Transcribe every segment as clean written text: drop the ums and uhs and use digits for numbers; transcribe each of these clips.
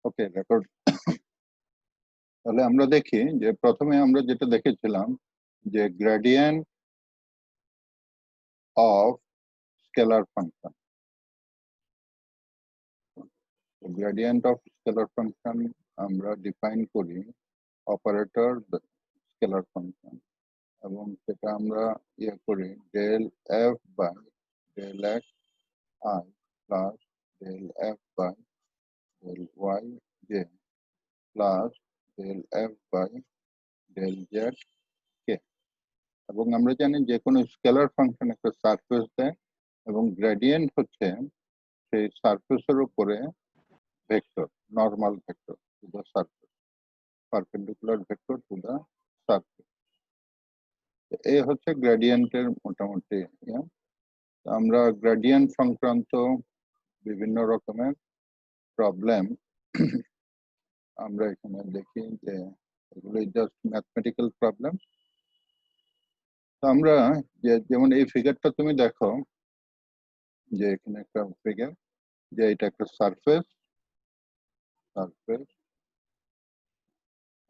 ওকে, record. তাহলে আমরা দেখি যে প্রথমে আমরা যেটা দেখেছিলাম যে gradient of scalar function. Gradient of scalar function আমরা ডিফাইন করি অপারেটর স্কেলার ফাংশন, এবং সেটা আমরা করি del f by del x i plus del f by del y j plus del f by del z k. এবং আমরা জানি যে কোনো স্কেলার ফাংশন একটা সারফেস দেয়, এবং গ্রেডিয়েন্ট হচ্ছে সেই সারফেসের উপরে vector, normal vector two the surface, perpendicular vector two the surface. এই হচ্ছে গ্রেডিয়েন্টের মোটামুটি ইয়ে। আমরা গ্রেডিয়েন্ট সংক্রান্ত বিভিন্ন রকমের প্রবলেম আমরা এখানে দেখি যে এগুলো জাস্ট ম্যাথমেটিক্যাল প্রবলেম। আমরা যেমন এই ফিগারটা তুমি দেখো যে এখানে একটা ফিগার, যে এটা একটা সারফেস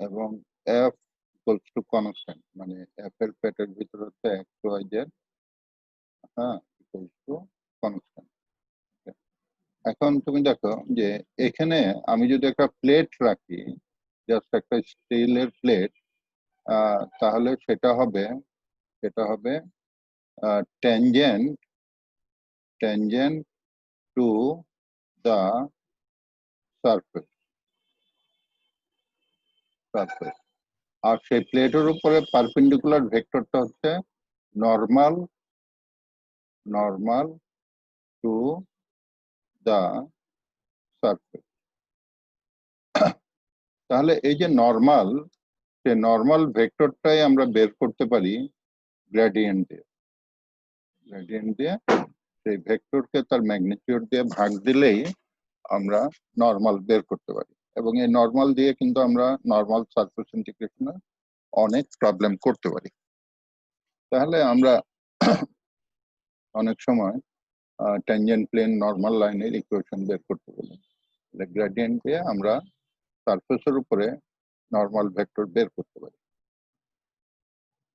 এবং এফ ইকুয়ালস টু কনস্ট্যান্ট, মানে এফ এর পেটের ভিতরে হচ্ছে এক্স ওয়াই জেড, হ্যাঁ, ইকুয়ালস টু কনস্ট্যান্ট। এখন তুমি দেখো যে এখানে আমি যদি একটা প্লেট রাখি, জাস্ট একটা স্টিলের প্লেট, তাহলে সেটা হবে tangent to the surface, আর সেই প্লেটের উপরে পারপেন্ডিকুলার ভেক্টরটা হচ্ছে নর্মাল টু the surface। তাহলে এই যে নর্মাল, সেই নর্মাল ভেক্টরটাই আমরা বের করতে পারি গ্রেডিয়েন্ট দিয়ে। সেই ভেক্টরকে তার ম্যাগনিটিউড দিয়ে ভাগ দিলেই আমরা নর্মাল বের করতে পারি, এবং এই নর্মাল দিয়ে কিন্তু আমরা নর্মাল সারফেস ইন্টিগ্রেশনে অনেক প্রবলেম করতে পারি। তাহলে আমরা অনেক সময় ট্যানজেন্ট প্লেন নর্মাল লাইনের ইকুয়েশন বের করতে পারি। গ্রেডিয়েন্ট দিয়ে আমরা সারফেসের উপরে নর্মাল ভেক্টর বের করতে পারি।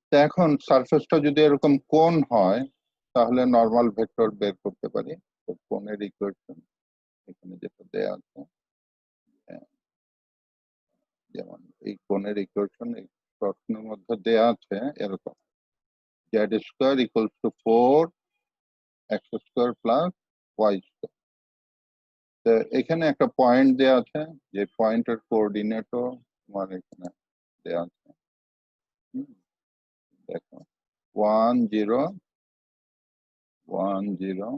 তো এখন সারফেসটা যদি এরকম কোণ হয় তাহলে নর্মাল ভেক্টর বের করতে পারি। তো কোণের ইকুয়েশন এখানে যেটা দেয়া আছে, যেমন এই কোণের ইকুয়েশন এই প্রশ্নের মধ্যে দেয়া আছে এরকম, z square equals to 4x square plus y square. তো এখানে একটা পয়েন্ট দেয়া আছে, যে পয়েন্টের কোঅর্ডিনেটও তোমার এখানে দেয়া আছে। দেখো 1 0 1 0,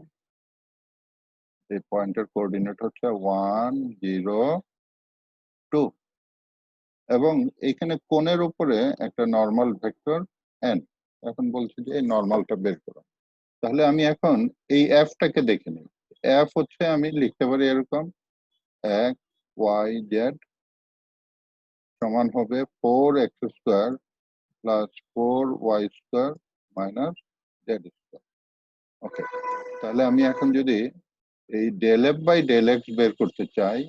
এই পয়েন্টের কোঅর্ডিনেট হচ্ছে 1 0 2, এবং এখানে কোণের উপরে একটা নর্মাল ভেক্টর n। এখন বলছে যে এই নর্মালটা বের করো। তাহলে আমি এখন এই এফটাকে দেখে নিই। এফ হচ্ছে আমি লিখতে পারি এরকম, x y z সমান হবে 4x square plus 4y square minus z square. Okay, তাহলে আমি এখন যদি এই del f by del x বের করতে চাই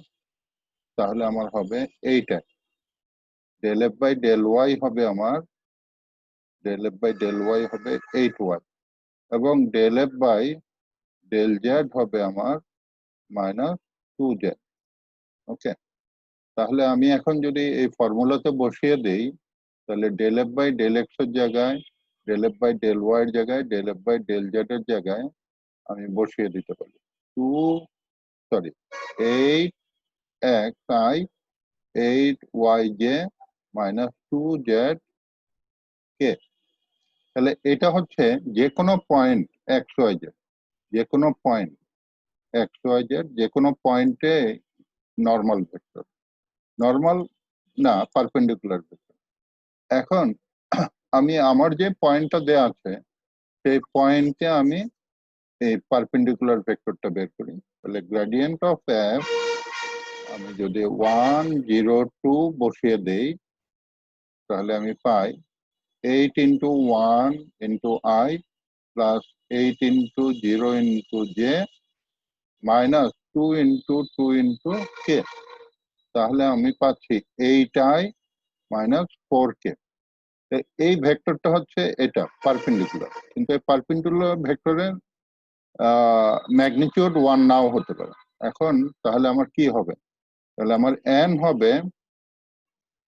তাহলে আমার হবে এইটা। Del f by del y হবে আমার, del f by del y হবে 8y, এবং del f by del z হবে আমার মাইনাস 2z। ওকে, তাহলে আমি এখন যদি এই ফর্মুলাতে বসিয়ে দেই তাহলে del f by del x এর জায়গায়, del f by del y এর জায়গায়, del f by del z এর জায়গায় আমি বসিয়ে দিতে পারি 8x i 8yj minus 2z k। তাহলে এটা হচ্ছে যে কোনো পয়েন্ট এক্স ওয়াই জেড, যে কোনো পয়েন্ট এক্স ওয়াই জেড, যে কোনো পয়েন্টে নর্মাল ভেক্টর, নর্মাল না পারপেন্ডিকুলার ভেক্টর। এখন আমি আমার যে পয়েন্টটা দেয়া আছে সেই পয়েন্টে আমি এই পারপেন্ডিকুলার ভেক্টরটা বের করি। তাহলে গ্রেডিয়েন্ট অফ এফ আমি যদি 1 0 2 বসিয়ে দেই তাহলে আমি পাই 8 into 1 into I plus 8 into 0 into j minus 2 into 2 into k। তাহলে আমি পাচ্ছি 8i মাইনাস 4k। এই ভেক্টরটা হচ্ছে এটা পারপেন্ডিকুলার, কিন্তু এই পারপেন্ডিকুলার ভেক্টরের ম্যাগনিটিউড 1 নাও হতে পারে। এখন তাহলে আমার কি হবে? তাহলে আমার n হবে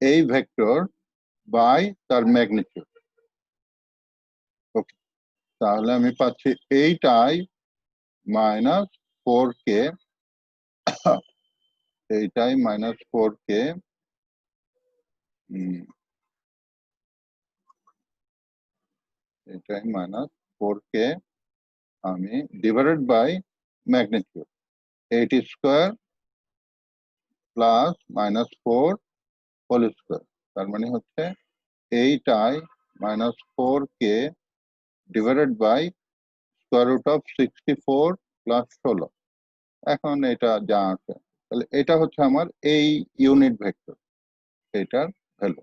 এই ভেক্টর বাই তার ম্যাগনিটিউড। ওকে, তাহলে আমি পাচ্ছি 8i minus 4k, 8i minus 4k, 8i minus 4k আমি divided by magnitude 8 square plus minus 4 whole square, তার মানে হচ্ছে 8i minus 4k divided by square root of 64 plus 16। এখন এটা যা আছে, তাহলে এটা হচ্ছে আমার এই ইউনিট ভেক্টর, এটার ভ্যালু।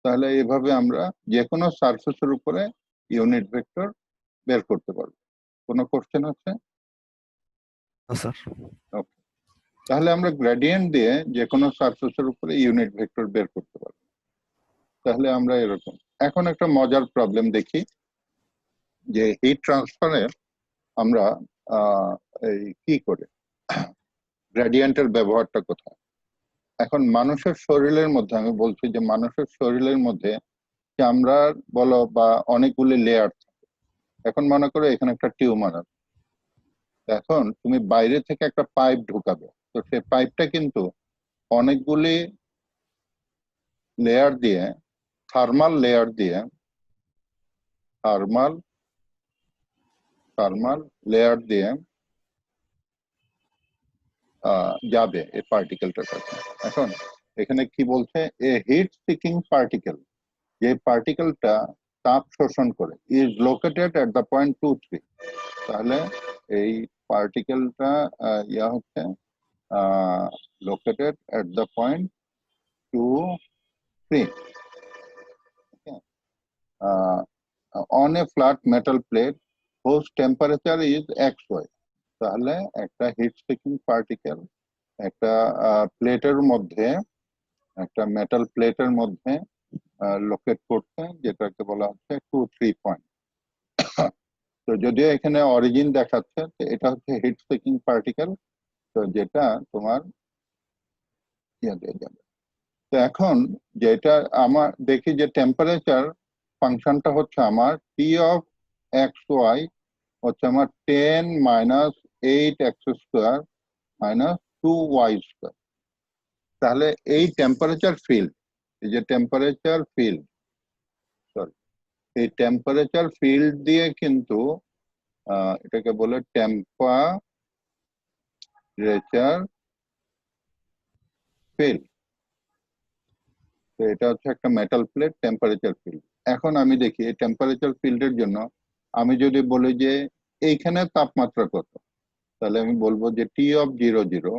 তাহলে এভাবে আমরা যে কোনো সারফেসের উপরে ইউনিট ভেক্টর বের করতে পারবো। কোনো কোশ্চেন আছে? স্যার ওকে, তাহলে আমরা গ্রেডিয়েন্ট দিয়ে যে কোনো সারফেসের উপরে ইউনিট ভেক্টর বের করতে পারবো। তাহলে আমরা এরকম এখন একটা মজার প্রবলেম দেখি যে হিট ট্রান্সফারে আমরা এই কি করে গ্রেডিয়েন্টের ব্যবহারটা কোথায়। এখন মানুষের শরীরের মধ্যে আমি বলছি যে মানুষের শরীরের মধ্যে চামড়ার বলো বা অনেকগুলি লেয়ার থাকে। এখন মনে করো এখানে একটা টিউমার আছে, এখন তুমি বাইরে থেকে একটা পাইপ ঢুকাবে, তো সেই পাইপটা কিন্তু অনেকগুলি লেয়ার দিয়ে, থার্মাল লেয়ার দিয়ে, থার্মাল লেয়ার দিয়ে যাবে এই পার্টিকেলটার কাছে। এখন এখানে কি বলছে, এ হিট সিকিং পার্টিকেল, যে পার্টিকেলটা তাপ শোষণ করে, is located at the point 2, 3। তাহলে এই পার্টিকেলটা ইয়া হচ্ছে located at the point 2, 3 on a flat metal plate whose temperature is xy। তাহলে একটা হিট সিকিং পার্টিকেল একটা প্লেটের মধ্যে, একটা মেটাল প্লেটের মধ্যে লোকেট করছে, যেটাকে বলা হচ্ছে 2-3 পয়েন্ট। তো যদিও এখানে অরিজিন দেখাচ্ছে, এটা হচ্ছে হিট সিকিং পার্টিকেল, তো যেটা তোমার ইয়ে দিয়ে যাবে। তো এখন যেটা আমার দেখি যে টেম্পারেচার ফাংশনটা হচ্ছে আমার টি অফ এক্স ওয়াই হচ্ছে আমার 10 minus 8x square minus 2y square. তাহলে এই টেম্পারেচার ফিল্ড, এই যে টেম্পারেচার ফিল্ড, সরি, এই টেম্পারেচার ফিল্ড দিয়ে কিন্তু এটাকে বলে টেম্পারেচার ফিল্ড। তো এটা হচ্ছে একটা মেটাল প্লেট, টেম্পারেচার ফিল্ড। এখন আমি দেখি এই টেম্পারেচার ফিল্ডের জন্য আমি যদি বলি যে এইখানে তাপমাত্রা কত, তাহলে আমি বলবো যে টি অফ 0, 0,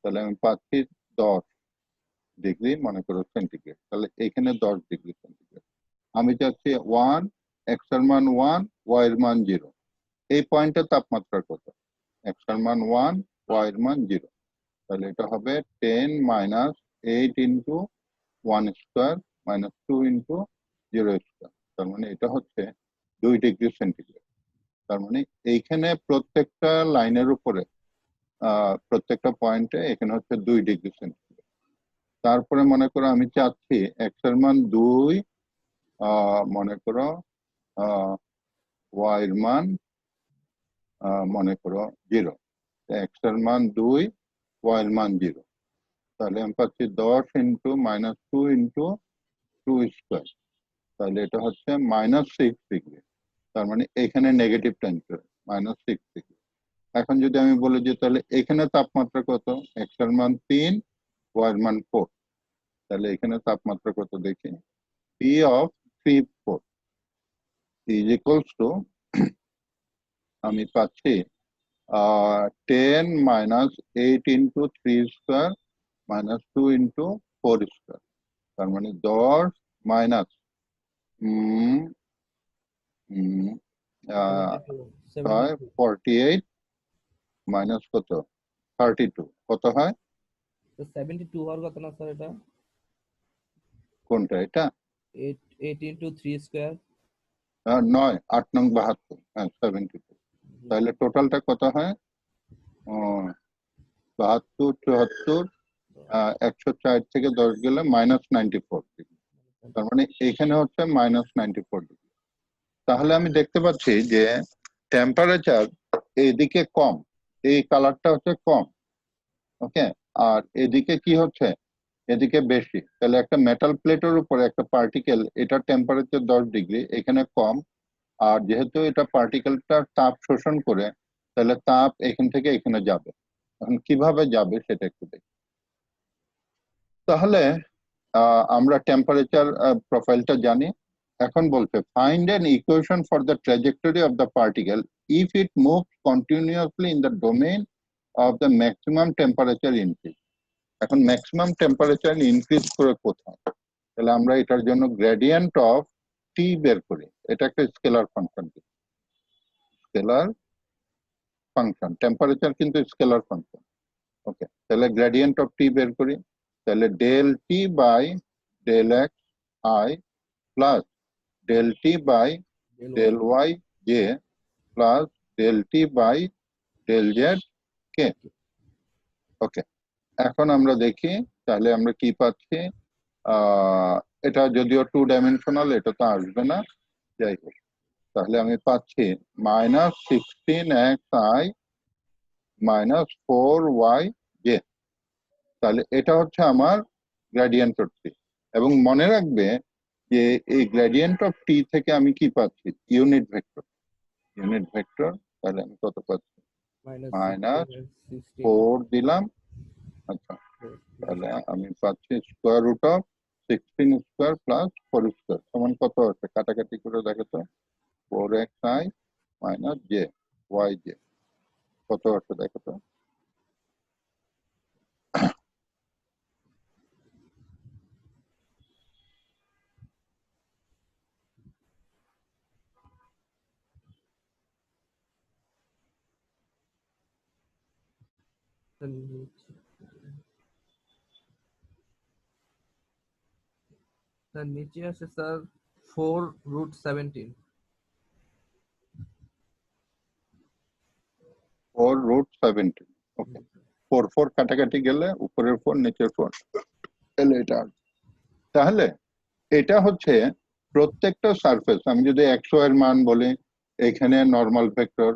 তাহলে আমি পাচ্ছি 10 ডিগ্রি মনে করো সেন্টিগ্রেড। তাহলে এখানে 10 ডিগ্রি সেন্টিগ্রেড। আমি চাচ্ছি 1, এক্স এর মান 1, ওয়াই এর মান 0। এই পয়েন্টে তাপমাত্রা কত? এক্স এর মান 1, ওয়াই এর মান 0। তাহলে এটা হবে 10 minus 8 into 1 square minus 2 into 0 square. তার মানে এটা হচ্ছে 2 ডিগ্রি সেন্টিগ্রেড। তার মানে এইখানে প্রত্যেকটা লাইনের উপরে প্রত্যেকটা পয়েন্টে এখানে হচ্ছে 2 ডিগ্রি সেন্টিগ্রেড। তারপরে মনে করো আমি চাচ্ছি এক্স এর মান 2, মনে করো ওয়াই এর মান মনে করো 0। এক্স এর মান 2, ওয়াই এর মান 0। তাহলে আমি পাচ্ছি 10 ইন্টু মাইনাস 2 ইন্টু 2 স্কোয়ার। তাহলে এটা হচ্ছে মাইনাস 6 ডিগ্রি। তার মানে এখানে নেগেটিভ টেম্পারেচার মাইনাস 6 ডিগ্রি। এখন যদি আমি বলি যে তাহলে এখানে তাপমাত্রা কত, এক্স এর মান 3, ওয়াই এর মান 4, তাহলে এখানে তাপমাত্রা কত দেখি, P of 3, 4 is equals two আমি পাচ্ছি 10 minus 8 into 3 square minus 2 into 4 square. তার মানে 10 মাইনাস 48 মাইনাস কত 32, কত হয় তো 72 হওয়ার কথা না স্যার? এটা কোনটা এটা? 8 into 3 স্কয়ার। 9 8 নং 72, হ্যাঁ 72। তাহলে টোটালটা কত হয়? 72 74, 104 থেকে 10 গেলে -94 ডিগ্রি। তার মানে এখানে হচ্ছে -94 ডিগ্রি। তাহলে আমি দেখতে পাচ্ছি যে টেম্পারেচার এদিকে কম, এই কালারটা হচ্ছে কম, ওকে, আর এদিকে কি হচ্ছে, এদিকে বেশি। তাহলে একটা মেটাল প্লেটের উপরে একটা পার্টিকেল, এটা টেম্পারেচার 10 ডিগ্রি, এখানে কম, আর যেহেতু এটা পার্টিকেলটা তাপ শোষণ করে, তাহলে তাপ এখান থেকে এখানে যাবে। এখন কিভাবে যাবে সেটা একটু দেখি। তাহলে আমরা টেম্পারেচার প্রোফাইলটা জানি। এখন বলছে find an equation for the trajectory of the particle if it moves continuously in the domain of the maximum temperature increase. এখন ম্যাক্সিমাম টেম্পারেচার ইনক্রিজ করে কোথায়? তাহলে আমরা এটার জন্য গ্রেডিয়েন্ট অফ টি বের করি। এটা একটা scalar function, scalar function, temperature কিন্তু স্কেলার ফাংশন, ওকে। তাহলে গ্রেডিয়েন্ট অফ টি বের করি। তাহলে del T by del x i plus del T by del y j plus del T by del z k, okay. এখন আমরা দেখি তাহলে আমরা কি পাচ্ছি। এটা যদিও 2 ডাইমেনশনাল, এটা তো আসবে না, যাই হোক। তাহলে আমি পাচ্ছি -16xi -4y j। তাহলে এটা হচ্ছে আমার গ্রেডিয়েন্ট অফ টি। এবং মনে রাখবে যে এই গ্রেডিয়েন্ট অফ টি থেকে আমি কি পাচ্ছি, ইউনিট ভেক্টর, ইউনিট ভেক্টর। তাহলে আমি কত পাচ্ছি, -4 দিলাম, আচ্ছা। তাহলে আমি পাচ্ছি square root of 16 square plus 4 square সমান কত আছে, কাটাকাটি করে দেখো তো, 4xi - j y j কত আছে দেখো তো। স্যার নিচে আছে স্যার 4√17। 4√17, ওকে। 4 কাটাকাটি গেলে উপরের 4 নিচের 4, তাহলে এটা। তাহলে এটা হচ্ছে প্রত্যেকটা সারফেস, আমি যদি 100 এর মান বলি, এখানে নর্মাল ভেক্টর,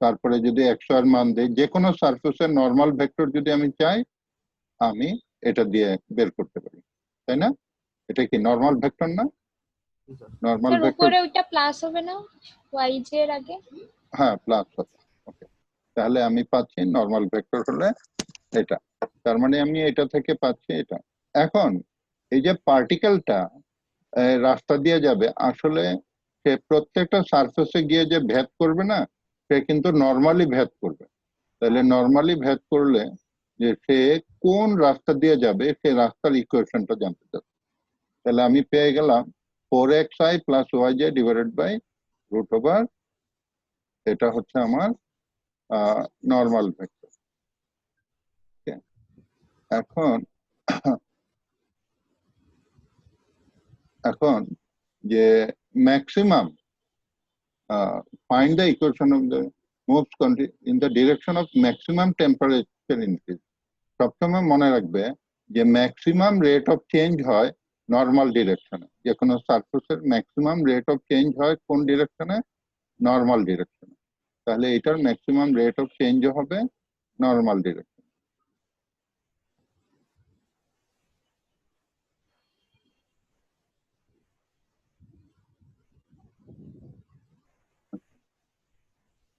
তারপরে যদি 100 এর মান দিই, যে কোনো সারফেসের নর্মাল ভেক্টর যদি আমি চাই, আমি এটা দিয়ে বের করতে পারি, তাই না? এটা কি নর্মাল ভেক্টর না? নর্মাল স্যার ভেক্টর, উপরে ওইটা প্লাস হবে না yj এর আগে? হ্যাঁ প্লাস হবে, ওকে। তাহলে আমি পাচ্ছি নর্মাল ভেক্টর হলে এটা, তার মানে আমি এটা থেকে পাচ্ছি এটা। এখন এই যে পার্টিকেলটা রাস্তা দিয়ে যাবে, আসলে সে প্রত্যেকটা সারফেসে গিয়ে যে ভেদ করবে না, সে কিন্তু নর্মালি ভেদ করবে। তাহলে নর্মালি ভেদ করলে যে সে কোন রাস্তা দিয়ে যাবে, সে রাস্তার ইকুয়েশনটা জানতে চাচ্ছে। তাহলে আমি পেয়ে গেলাম 4xi + yj ডিভাইডেড বাই √, এটা হচ্ছে আমার নর্মাল ভেক্টর। এখন এখন যে maximum find the equation of the moves in the direction of maximum temperature increase. সবসময় মনে রাখবে যে ম্যাক্সিমাম রেট অফ চেঞ্জ হয় নর্মাল ডিরেকশনে। যে কোনো সারফেসের ম্যাক্সিমাম রেট অফ চেঞ্জ হয় কোন ডিরেকশনে, নর্মাল ডিরেকশনে। তাহলে এটার ম্যাক্সিমাম রেট অফ চেঞ্জ হবে নর্মাল ডিরেকশন।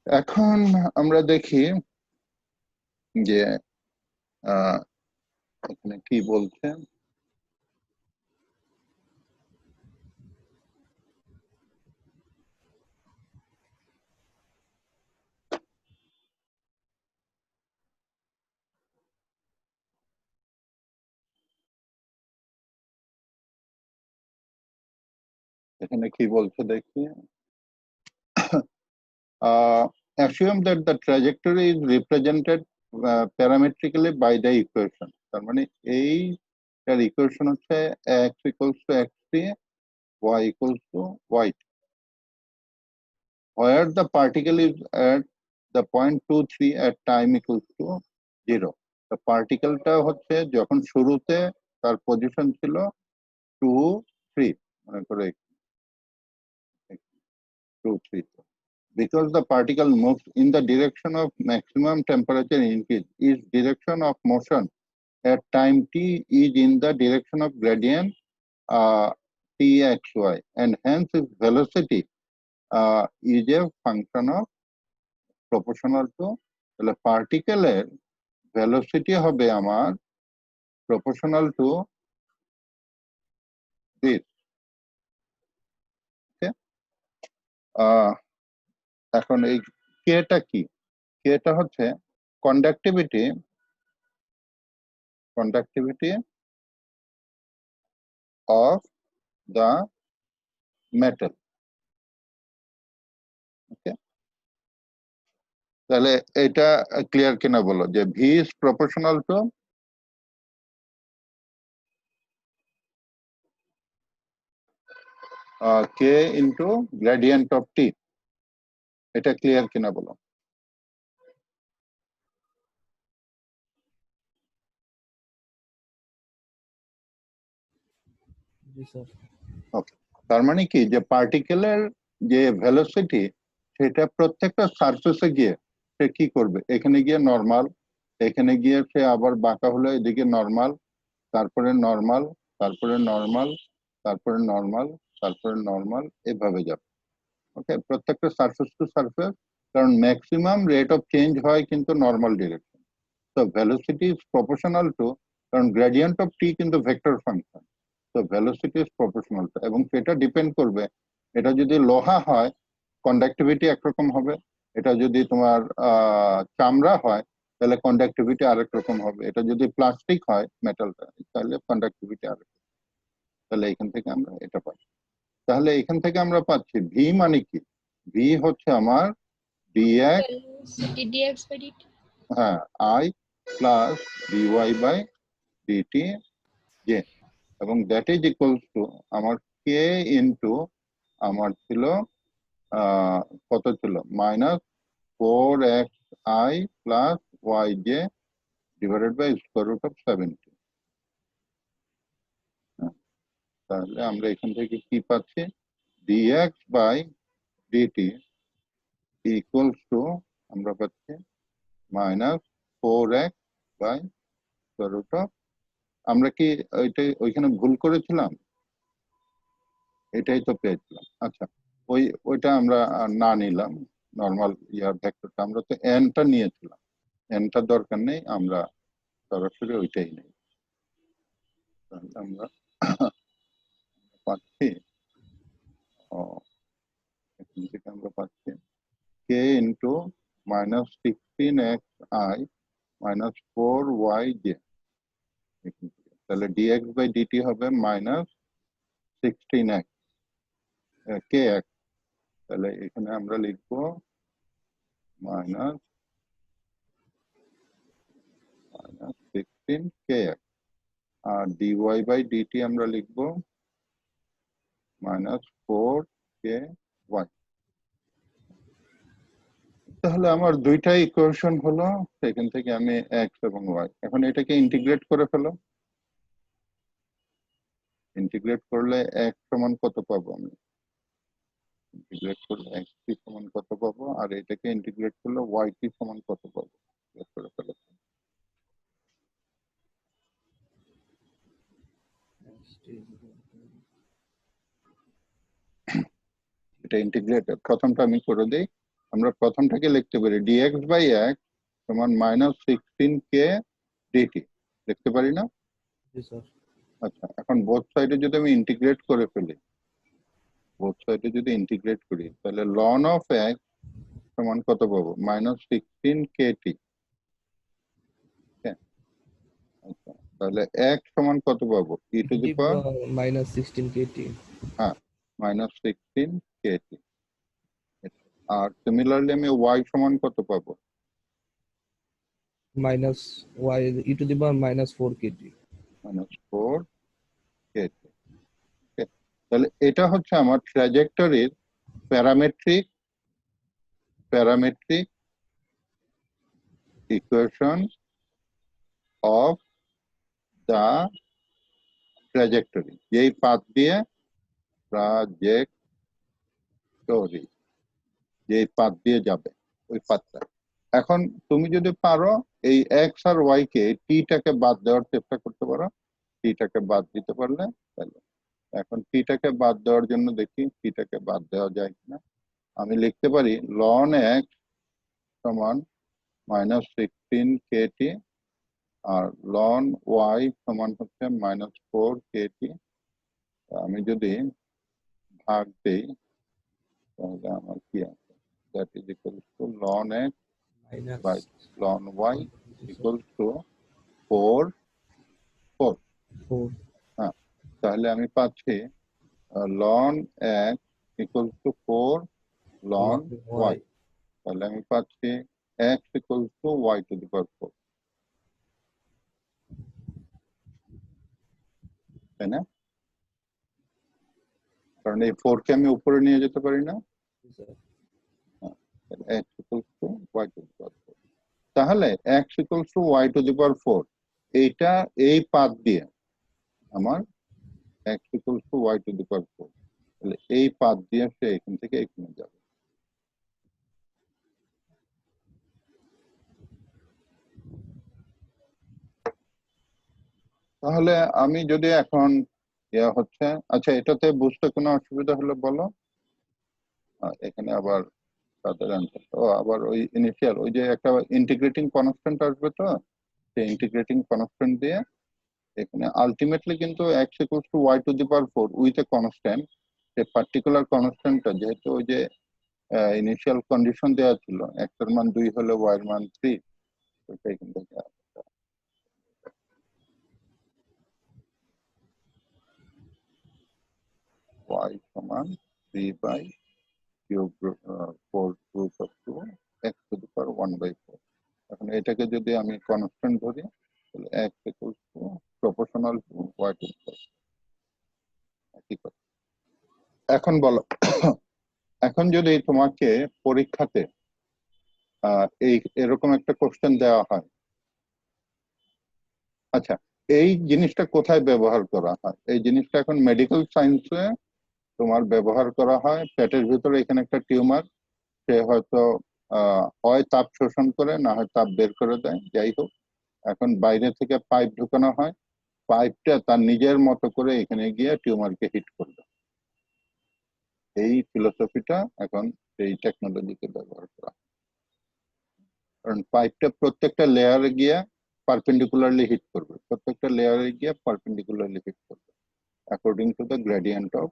এখন আমরা দেখি যে এখানে কি বলছে। এখানে কি বলছে দেখি। Assume that the trajectory is represented parametrically by the equation. তার মানে এইটার ইকুয়েশন হচ্ছে x equals to x3, y equals to y, where the particle is at the point 2, 3 at time equals to 0. তো পার্টিকেলটা হচ্ছে যখন শুরুতে তার পজিশন ছিল 2, 3, মনে করে 2, 3. Because the particle moves in the direction of maximum temperature increase, its direction of motion at time t is in the direction of gradient txy, and hence its velocity is a function of proportional to, তাহলে পার্টিকেলের velocity হবে আমার proportional to this. Okay? এখন এই কেটা কি? কেটা হচ্ছে conductivity of the metal. Okay? তাহলে এটা ক্লিয়ার কিনা বলো যে V is proportional to K into gradient of T. এটা ক্লিয়ার কিনা বলো? জি স্যার। ওকে, তার মানে কি যে পার্টিকেলের যে ভেলোসিটি সেটা প্রত্যেকটা সারফেসে গিয়ে সে কি করবে, এখানে গিয়ে নরমাল, এখানে গিয়ে সে আবার বাঁকা হলো এদিকে নরমাল, তারপরে নরমাল, তারপরে নরমাল, তারপরে নরমাল, তারপরে নরমাল, এভাবে যাবে। ওকে, প্রত্যেকটা সারফেস টু সারফেস, কারণ ম্যাক্সিমাম রেট অফ চেঞ্জ হয় কিন্তু নরমাল ডিরেকশন। তো ভেলোসিটি ইজ প্রপোর্শনাল টু, কারণ গ্রেডিয়েন্ট অফ টি কিন্তু ভেক্টর ফাংশন, তো ভেলোসিটি ইজ প্রপোর্শনাল টু, এবং সেটা ডিপেন্ড করবে, এটা যদি লোহা হয় কন্ডাক্টিভিটি একরকম হবে, এটা যদি তোমার চামড়া হয় তাহলে কন্ডাক্টিভিটি আরেক রকম হবে, এটা যদি প্লাস্টিক হয় মেটালটা তাহলে কন্ডাক্টিভিটি আরেক। তাহলে এখান থেকে আমরা এটা পাচ্ছি। তাহলে এখান থেকে আমরা পাচ্ছি ভি মানে কি, ভি হচ্ছে আমার dx, velocity dx by dt. হ্যাঁ, I plus dy by dt j, এবং দ্যাট ইজ ইকুয়ালস টু আমার k ইন্টু আমার ছিল কত ছিল -4xi plus yj divided by square root of 70। তাহলে আমরা এখান থেকে কি পাচ্ছি, dx by dt equals to আমরা পাচ্ছি -4x by square root of, আমরা কি ওইখানে ভুল করেছিলাম? এটাই তো পেয়েছিলাম। আচ্ছা, ওইটা আমরা না নিলাম, নর্মাল ইয়ার ভেক্টরটা, আমরা তো এনটা নিয়েছিলাম, এনটার দরকার নেই, আমরা সরাসরি ওইটাই নেই। তাহলে আমরা পাচ্ছি এখান থেকে আমরা পাচ্ছি k into -16xi minus 4yj, তাহলে dx বাই dt হবে -16x kx, তাহলে এখানে আমরা লিখবো -16kx, R dy by dt আমরা লিখবো -4ky। তাহলে আমার দুইটা ইকুয়েশন হলো, সেখান থেকে আমি x এবং y, এখন এটাকে ইন্টিগ্রেট করে ফেলো। ইন্টিগ্রেট করলে x সমান কত পাবো আমি, ইন্টিগ্রেট করলে x কি সমান কত পাবো, আর এটাকে ইন্টিগ্রেট করলে y কি সমান কত পাবো, বের করে ফেলো। এটা ইন্টিগ্রেট, প্রথমটা আমি করে দেই, আমরা প্রথমটাকে লিখতে পারি dx বাই x সমান -16k dt, লিখতে পারি না? জি স্যার। আচ্ছা, এখন বোথ সাইডে যদি আমি ইন্টিগ্রেট করে ফেলি, বোথ সাইডে যদি ইন্টিগ্রেট করি তাহলে ln অফ x সমান কত পাবো, -16kt। আচ্ছা, তাহলে x সমান কত পাবো, e to the power -16kt। হ্যাঁ, -16kt। আর সিমিলারলি আমি y সমান কত পাবো, minus y e to the power minus 4 kt. -4 kt। তাহলে এটা হচ্ছে আমার ট্র্যাজেক্টরির parametric equation of the trajectory, যেই পাথ দিয়ে যেই পাথ দিয়ে যাবে ওই পাথটা। এখন তুমি যদি পারো এই এক্স আর ওয়াই কে টিটাকে বাদ দেওয়ার চেষ্টা করতে পারো, টিটাকে বাদ দিতে পারলে তাহলে এখন টিটাকে বাদ দেওয়ার জন্য দেখি টিটাকে বাদ দেওয়া যায় কিনা। আমি লিখতে পারি ln x সমান -16 kt আর ln y সমান হচ্ছে -4 kt। আমি যদি ভাগ দেই তাহলে আমার কি আছে, that is equals to ln x Minus by ln y equals to 4। হ্যাঁ, তাহলে আমি পাচ্ছি ln x equals to 4 ln y। তাহলে আমি পাচ্ছি x equals to y to the power 4, তাই না? কারণ এই 4 কে আমি উপরে নিয়ে যেতে পারি না, x equals to y to the power 4। তাহলে x equals to y to the power 4 এইটা এই পাথ দিয়ে আমার x equals to y to the power 4, তাহলে এই পাথ দিয়ে সে এখান থেকে এখানে যাবে। তাহলে আমি যদি এখন হচ্ছে, আচ্ছা এটাতে বুঝতে কোনো অসুবিধা হলে বলো। এখানে আবার তাদের অ্যান্সার আবার ওই ইনিশিয়াল ওই যে একটা ইন্টিগ্রেটিং কনস্ট্যান্ট আসবে, তো সেই ইন্টিগ্রেটিং কনস্ট্যান্ট দিয়ে এখানে আলটিমেটলি কিন্তু x equals to y to the power 4 with a constant, সেই পার্টিকুলার কনস্ট্যান্টটা যেহেতু ওই যে ইনিশিয়াল কন্ডিশন দেওয়া ছিল x এর মান 2 হলে y এর মান 3, ওইটা এখান থেকে y সমান 3/4 root of 2 x to the power 1/4। এখন এটাকে যদি আমি কনস্ট্যান্ট ধরি তাহলে x equals to proportional to y to the power। ঠিক আছে, এখন বলো এখন যদি তোমাকে পরীক্ষাতে এই এরকম একটা কোশ্চেন দেওয়া হয়, আচ্ছা এই জিনিসটা কোথায় ব্যবহার করা হয়? এই জিনিসটা এখন মেডিকেল সায়েন্সে তোমার ব্যবহার করা হয়। পেটের ভিতরে এখানে একটা টিউমার, সে হয়তো হয় তাপ শোষণ করে, না হয় তাপ বের করে দেয়, যাই হোক এখন বাইরে থেকে পাইপ ঢুকানো হয়, পাইপটা তার নিজের মতো করে এখানে গিয়ে টিউমারকে হিট করবে। এই ফিলোসফিটা এখন এই টেকনোলজিকে ব্যবহার করা, কারণ পাইপটা প্রত্যেকটা লেয়ারে গিয়ে পারপেন্ডিকুলারলি হিট করবে, প্রত্যেকটা লেয়ারে গিয়ে পারপেন্ডিকুলারলি হিট করবে according to the gradient of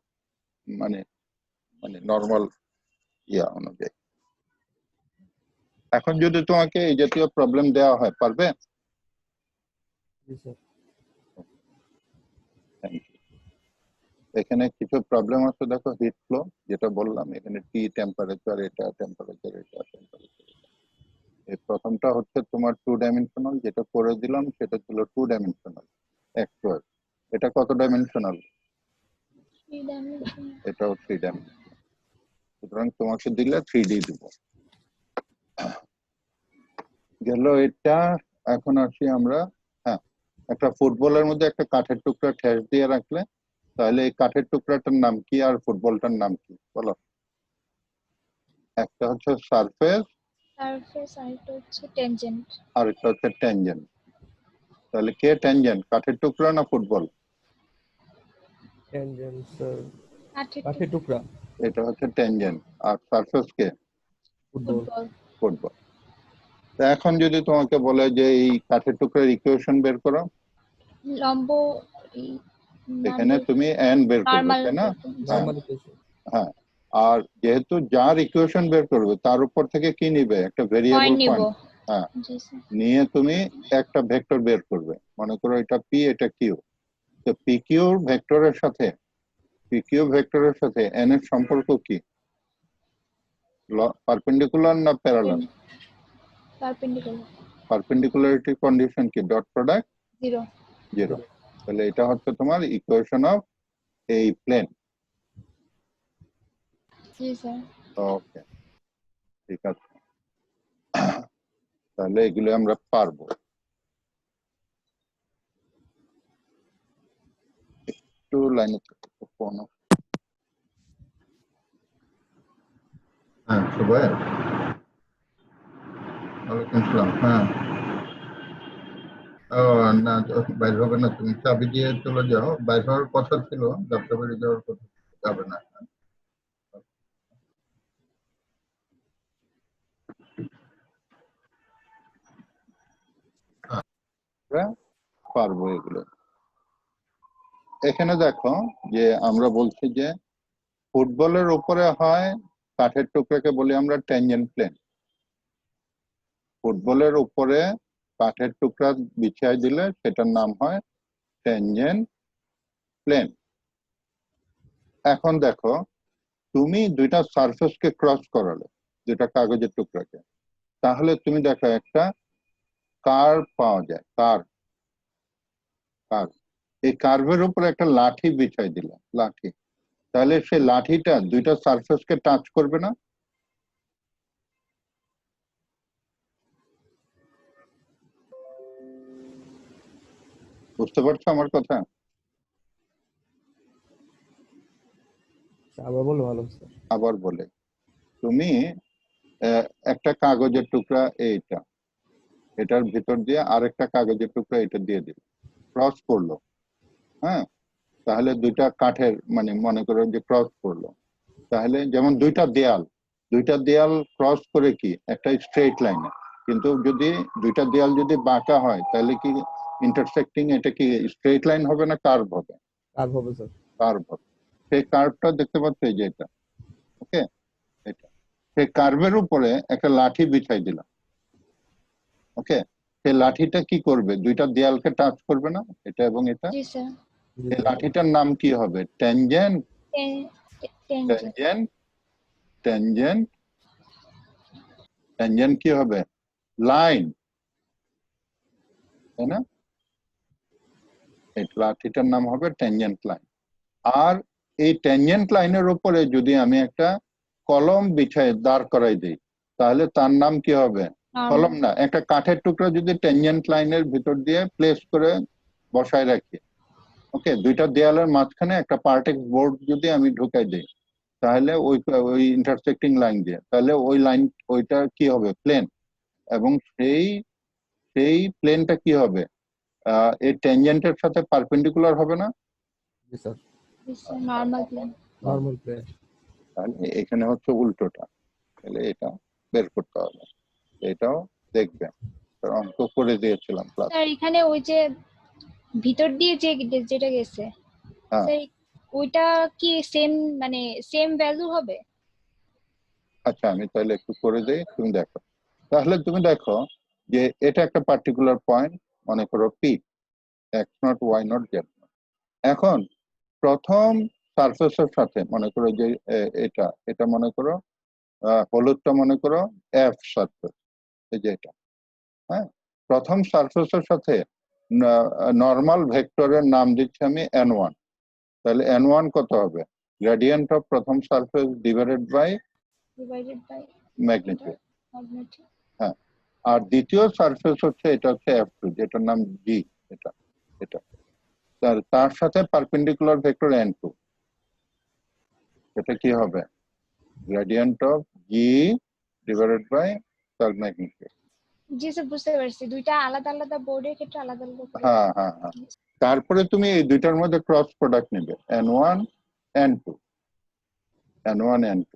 মানে নর্মাল অনুযায়ী। এখন যদি তোমাকে এই জাতীয় প্রবলেম দেওয়া হয়, পারবে? এখানে কিছু প্রবলেম আছে, দেখো হিট ফ্লো যেটা বললাম, এখানে টি টেম্পারেচার, এটা টেম্পারেচার, এটা টেম্পারেচার। এই প্রথমটা হচ্ছে তোমার 2 ডাইমেনশনাল, যেটা করে দিলাম সেটা ছিল 2 ডাইমেনশনাল x2। এটা কত ডাইমেনশনাল? 3 dimensional. এটাও 3 ডাইমেনশনাল। সুতরাং তোমাকে দিলে 3D দিব গেল এটা। এখন আসি আমরা, হ্যাঁ একটা ফুটবলের মধ্যে একটা কাঠের টুকরা ঠেস দিয়ে রাখলে তাহলে এই কাঠের টুকরাটার নাম কি আর ফুটবলটার নাম কি বলো? একটা হচ্ছে সারফেস আর এটা হচ্ছে tangent. আর একটা হচ্ছে ট্যানজেন্ট। তাহলে কে ট্যানজেন্ট, কাঠের টুকরা না ফুটবল? Tangent, sir. কাঠের কাঠের টুকরা। এটা হচ্ছে ট্যানজেন্ট। আর সারফেস কে? ফুটবল। ফুটবল। এখন যদি তোমাকে বলে যে এই কাঠের টুকরার ইকুয়েশন বের করো, লম্ব এখানে তুমি n বের করবে, নরমাল তাই না? Normal equation. হ্যাঁ, আর যেহেতু যার ইকুয়েশন বের করবে তার উপর থেকে কি নিবে? একটা ভেরিয়েবল পয়েন্ট। হ্যাঁ, নিয়ে তুমি একটা ভেক্টর বের করবে, মনে করো এটা p এটা q। তো pq ভেক্টরের সাথে n এর সম্পর্ক কি? পারপেন্ডিকুলার না প্যারালাল? পারপেন্ডিকুলার। পারপেন্ডিকুলারিটি কন্ডিশন কি? Dot product 0 0। তাহলে এটা হচ্ছে তোমার ইকুয়েশন অফ এই প্লেন। জি স্যার ওকে, ঠিক আছে। তাহলে এগুলো আমরা পারবো। একটু লাইনে ফোন। হ্যাঁ সুবল, ওয়ালাইকুম আসসালাম। হ্যাঁ, ও না, বাইরে হবে না, তুমি চাবি দিয়ে চলে যাও। বাইরে হওয়ার কথা ছিল, যাত্রা বাড়ি যাওয়ার কথা যাবে না। পারবো এগুলো। এখানে দেখো যে আমরা বলছি যে ফুটবলের উপরে হয় কাঠের টুকরাকে বলি আমরা ট্যানজেন্ট প্লেন। ফুটবলের উপরে কাঠের টুকরা বিছিয়ে দিলে সেটার নাম হয় ট্যানজেন্ট প্লেন। এখন দেখো তুমি দুইটা সারফেসকে ক্রস করালে, দুইটা কাগজের টুকরাকে, তাহলে তুমি দেখো একটা কার্ভ পাওয়া যায়। কার্ভ, এই কার্ভের উপরে একটা লাঠি বিছাই দিলাম, লাঠি। তাহলে সেই লাঠিটা দুইটা সারফেসকে টাচ করবে না? বুঝতে পারছো আমার কথা? আবার বলো ভালো স্যার। আবার বলে, তুমি একটা কাগজের টুকরা এইটা, এটার ভিতর দিয়ে আরেকটা কাগজের টুকরা এটা দিয়ে দিল, ক্রস করলো। হ্যাঁ, তাহলে দুইটা কাঠের মানে মনে করো যে ক্রস করলো, তাহলে যেমন দুইটা দেয়াল ক্রস করে কি একটা স্ট্রেট লাইনে, কিন্তু যদি দুইটা দেয়াল যদি বাঁকা হয় তাহলে কি ইন্টারসেক্টিং এটা কি স্ট্রেট লাইন হবে না কার্ভ হবে? কার্ভ হবে স্যার। কার্ভ হবে। সেই কার্ভটা দেখতে পাচ্ছ এই যে এটা, ওকে, এটা সেই কার্ভের উপরে একটা লাঠি বিছাই দিলাম। ওকে, সেই লাঠিটা কি করবে? দুইটা দেয়ালকে টাচ করবে না, এটা এবং এটা? জি স্যার এই লাঠিটার নাম কি হবে? Tangent. Tangent tangent, tangent, tangent কি হবে? লাইন, তাই না? এই লাঠিটার নাম হবে ট্যানজেন্ট লাইন। আর এই ট্যানজেন্ট লাইনের উপরে যদি আমি একটা কলম বিছাই দাঁড় করাই দিই, তাহলে তার নাম কি হবে? কলম না, একটা কাঠের টুকরা যদি ট্যানজেন্ট লাইনের ভিতর দিয়ে প্লেস করে বসায় রাখি, ওকে, দুইটা দেয়ালের মাঝখানে একটা পার্টেক্স বোর্ড যদি আমি ঢুকাই দিই, তাহলে ওই ইন্টারসেক্টিং লাইন দিয়ে, তাহলে ওই লাইন ওইটা কি হবে? প্লেন। এবং সেই প্লেনটা কি হবে? এই ট্যানজেন্টের সাথে পারপেন্ডিকুলার হবে না? জি sir. Normal plane normal plane. তাহলে এখানে হচ্ছে উল্টোটা। তাহলে এটা বের করতে হবে, এটাও দেখবেন, অঙ্ক করে দিয়েছিলাম ক্লাস। স্যার এখানে ওই যে ভিতর দিয়ে যে যেটা গেছে হ্যাঁ, স্যার ওইটা কি সেম মানে সেম ভ্যালু হবে? আচ্ছা আমি তাহলে একটু করে দিই, তুমি দেখো। তাহলে তুমি দেখো যে এটা একটা পার্টিকুলার পয়েন্ট, মনে করো P, x nought y nought z. এখন প্রথম সারফেসের সাথে মনে করো যে এটা মনে করো হলুদটা মনে করো এফ সারফেস, এই যে এটা। হ্যাঁ, প্রথম সারফেসের সাথে নর্মাল ভেক্টরের নাম দিচ্ছি আমি n1। তাহলে n1 কত হবে? গ্রেডিয়েন্ট অফ প্রথম surface divided by magnitude. Magnitude হ্যাঁ, আর দ্বিতীয় সারফেস হচ্ছে এটা হচ্ছে f2, যেটার নাম জি, এটা এটা তার সাথে পারপেন্ডিকুলার ভেক্টর n2, এটা কি হবে? Gradient of g divided by তার ম্যাগনিটিউড। জি স্যার বুঝতে পারছি, দুইটা আলাদা আলাদা বোর্ডের ক্ষেত্রে আলাদা আলাদা করে। হ্যাঁ হ্যাঁ হ্যাঁ, তারপরে তুমি এই দুইটার মধ্যে ক্রস প্রোডাক্ট নেবে, n1 n2, n1 n2।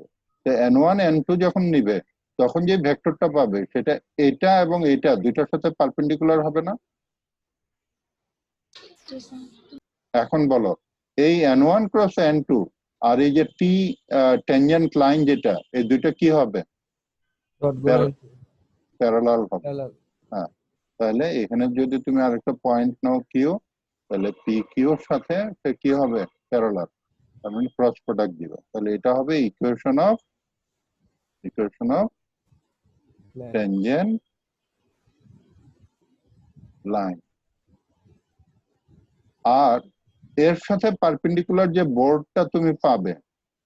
তো n1 n2 যখন নিবে তখন যে ভেক্টরটা পাবে সেটা এটা এবং এটা দুইটার সাথে পারপেন্ডিকুলার হবে না? জি স্যার এখন বলো এই n1 ক্রস n2 আর এই যে টি ট্যানজেন্ট লাইন যেটা, এই দুইটা কি হবে? ডট গুলো প্যারালাল হবে। প্যারালাল। হ্যাঁ, তাহলে এখানে যদি তুমি আরেকটা পয়েন্ট নাও কিউ, তাহলে পি কিউর সাথে সে কি হবে? প্যারালাল, তার মানে ক্রস প্রোডাক্ট দিবে। তাহলে এটা হবে equation of plane. Tangent line, আর এর সাথে পারপেন্ডিকুলার যে বোর্ডটা তুমি পাবে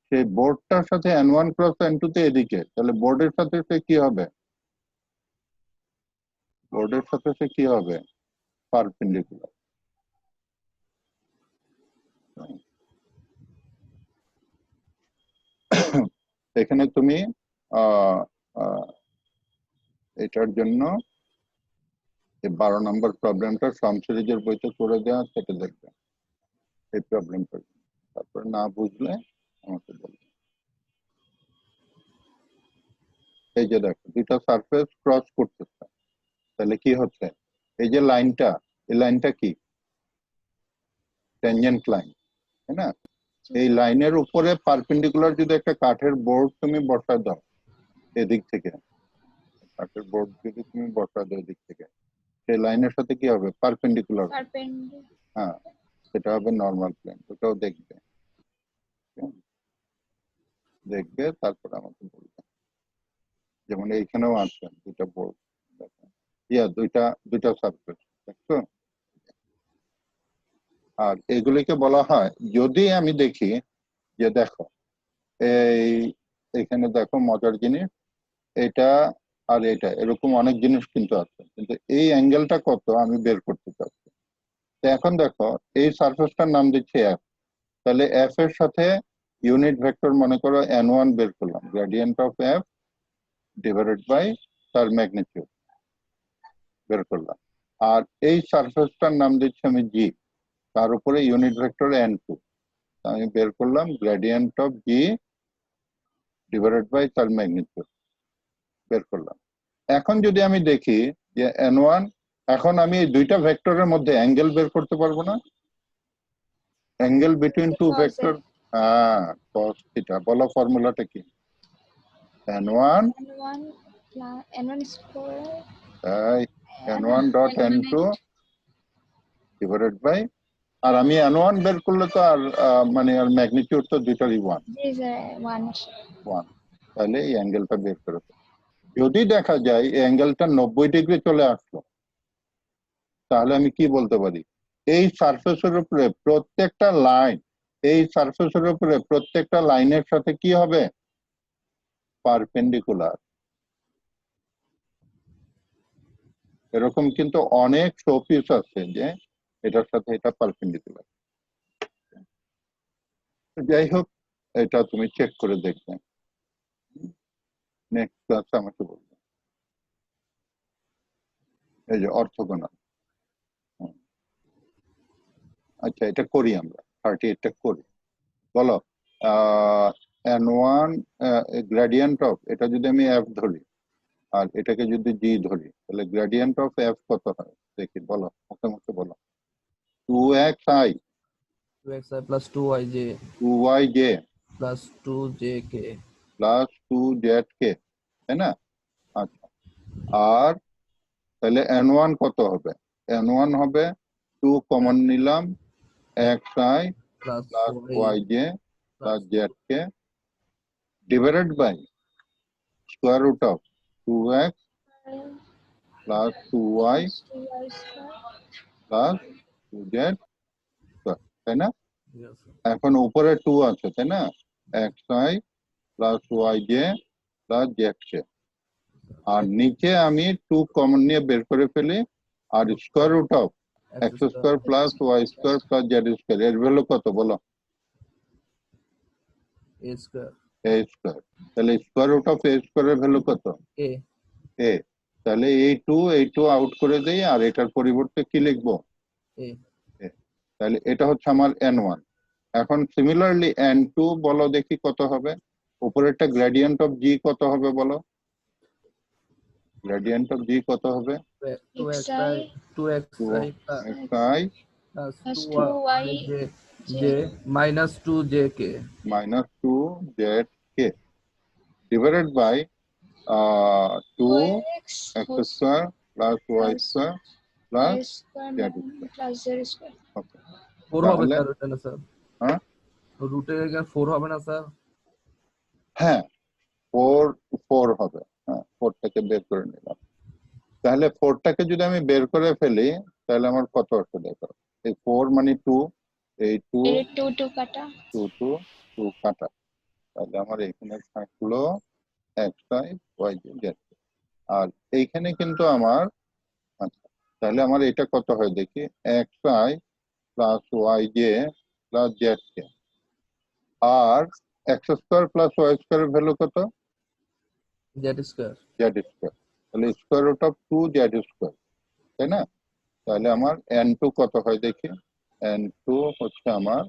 সেই বোর্ডটার সাথে n1 ক্রস n2 তে এদিকে, তাহলে বোর্ডের সাথে সে কি হবে? বোর্ডের সাথে সে কি হবে? পারপেন্ডিকুলার। এখানে তুমি এটার জন্য 12 নম্বর প্রবলেমটা সম সিরিজের বইতে করে দেওয়া, সেটা দেখবে এই প্রবলেমটা। তারপরে না বুঝলে আমাকে বলবে। এই যে দেখো দুটো সারফেস ক্রস করতেছে, তাহলে কি হচ্ছে? এই যে লাইনটা, এই লাইনটা কি? ট্যানজেন্ট লাইন, তাই না? এই লাইনের উপরে পারপেন্ডিকুলার যদি একটা কাঠের বোর্ড তুমি বসায় দাও এদিক থেকে, কাঠের বোর্ড যদি তুমি বসায় দাও এদিক থেকে, সেই লাইনের সাথে কি হবে? পারপেন্ডিকুলার। হ্যাঁ, সেটা হবে নর্মাল প্লেন। ওটাও দেখবে, দেখবে তারপর আমাকে বলবে। যেমন এইখানেও আছে দুটা বোর্ড, দুইটা সারফেস, দেখছো? আর এগুলিকে বলা হয়, যদি আমি দেখি যে দেখো এখানে দেখো মজার জিনিস, এটা আর এটা এরকম অনেক জিনিস কিন্তু আছে, কিন্তু এই অ্যাঙ্গেলটা কত আমি বের করতে চাচ্ছি। তো এখন দেখো এই সারফেসটার নাম দিচ্ছি এফ, তাহলে এফ এর সাথে ইউনিট ভেক্টর মনে করো n1 বের করলাম, gradient of f divided by তার ম্যাগনিটিউড বের করলাম। আর এই সারফেসটার নাম দিচ্ছি আমি জি, তার উপরে ইউনিট ভেক্টর n2, আমি বের করলাম gradient of g divided by তার ম্যাগনিটিউড বের করলাম। এখন যদি আমি দেখি যে n1, এখন আমি এই দুইটা ভেক্টরের মধ্যে অ্যাঙ্গেল বের করতে পারবো না? অ্যাঙ্গেল বিটুইন টু ভেক্টর, হ্যাঁ cos থিটা। বলো ফর্মুলাটা কি? n1 n1 dot n2 divided by, আর আমি n1 বের করলে তো আর মানে আর ম্যাগনিটিউড তো দুইটারই 1, তাহলে এই অ্যাঙ্গেলটা বের করে। যদি দেখা যায় এই অ্যাঙ্গেলটা 90 ডিগ্রি চলে আসলো, তাহলে আমি কি বলতে পারি? এই সারফেসের উপরে প্রত্যেকটা লাইন, এই সারফেসের উপরে প্রত্যেকটা লাইনের সাথে কি হবে? পারপেন্ডিকুলার। এরকম কিন্তু অনেক শোপিস আছে যে এটার সাথে এটা পারপেন্ডিকুলার। যাই হোক, এটা তুমি চেক করে দেখবে, নেক্সট ক্লাসে আমাকে বলবে। এই যে অর্থগোনাল, আচ্ছা এটা করি আমরা, 38টা করি। বলো n1 গ্রেডিয়েন্ট অফ, এটা যদি আমি f ধরি আর এটাকে যদি g ধরি, তাহলে গ্রেডিয়েন্ট অফ f কত হয় দেখি, বলো মুখে মুখে বলো। 2xi 2xi plus 2yj 2yj plus 2jk plus 2zk, তাই না? আচ্ছা, আর তাহলে n1 কত হবে? n1 হবে 2 কমন নিলাম, xi plus plus y yj plus zk divided by square root of 2x plus 2y plus 2z, তাই না? yes sir. এখন উপরে 2 আছে, তাই না? xi plus yj plus zk, আর নিচে আমি 2 কমন নিয়ে বের করে ফেলি, আর square root of x square plus y square plus z square, এর ভ্যালু কত বলো? a square a square. তাহলে স্কোয়ার রুট অফ a স্কোয়ারের ভ্যালু কত? a a। তাহলে এই 2 আউট করে দেই, আর এটার পরিবর্তে কি লিখবো? a a। তাহলে এটা হচ্ছে আমার n1। এখন সিমিলারলি n2 বলো দেখি কত হবে? উপরেরটা গ্রেডিয়েন্ট অফ g কত হবে বলো? গ্রেডিয়েন্ট অফ g কত হবে? 2xi plus xi 2yj minus 2jk minus 2zk divided by 2x square plus y square plus z square. Okay. 4 হবে তাহলে স্যার, ওটা না স্যার? হ্যাঁ রুটের এখানে 4 হবে না স্যার? হ্যাঁ 4 হবে, হ্যাঁ 4 থেকে বের করে নিলাম। তাহলে 4টাকে যদি আমি বের করে ফেলি তাহলে আমার কত আসে দেখো, এই 4 মানে 2, এই 2 এর 2 কাটা 2 2 2 কাটা, তাহলে আমার এখানে থাকলো xi yj z। আর এইখানে কিন্তু আমার আচ্ছা, তাহলে আমার এটা কত হয় দেখি, xi plus yj plus zk, আর x স্কয়ার প্লাস y স্কয়ারের ভ্যালু কত, জেড স্কয়ার। z স্কয়ার, তাহলে square root of 2 z square, তাই না? তাহলে আমার n2 কত হয় দেখি, n2 হচ্ছে আমার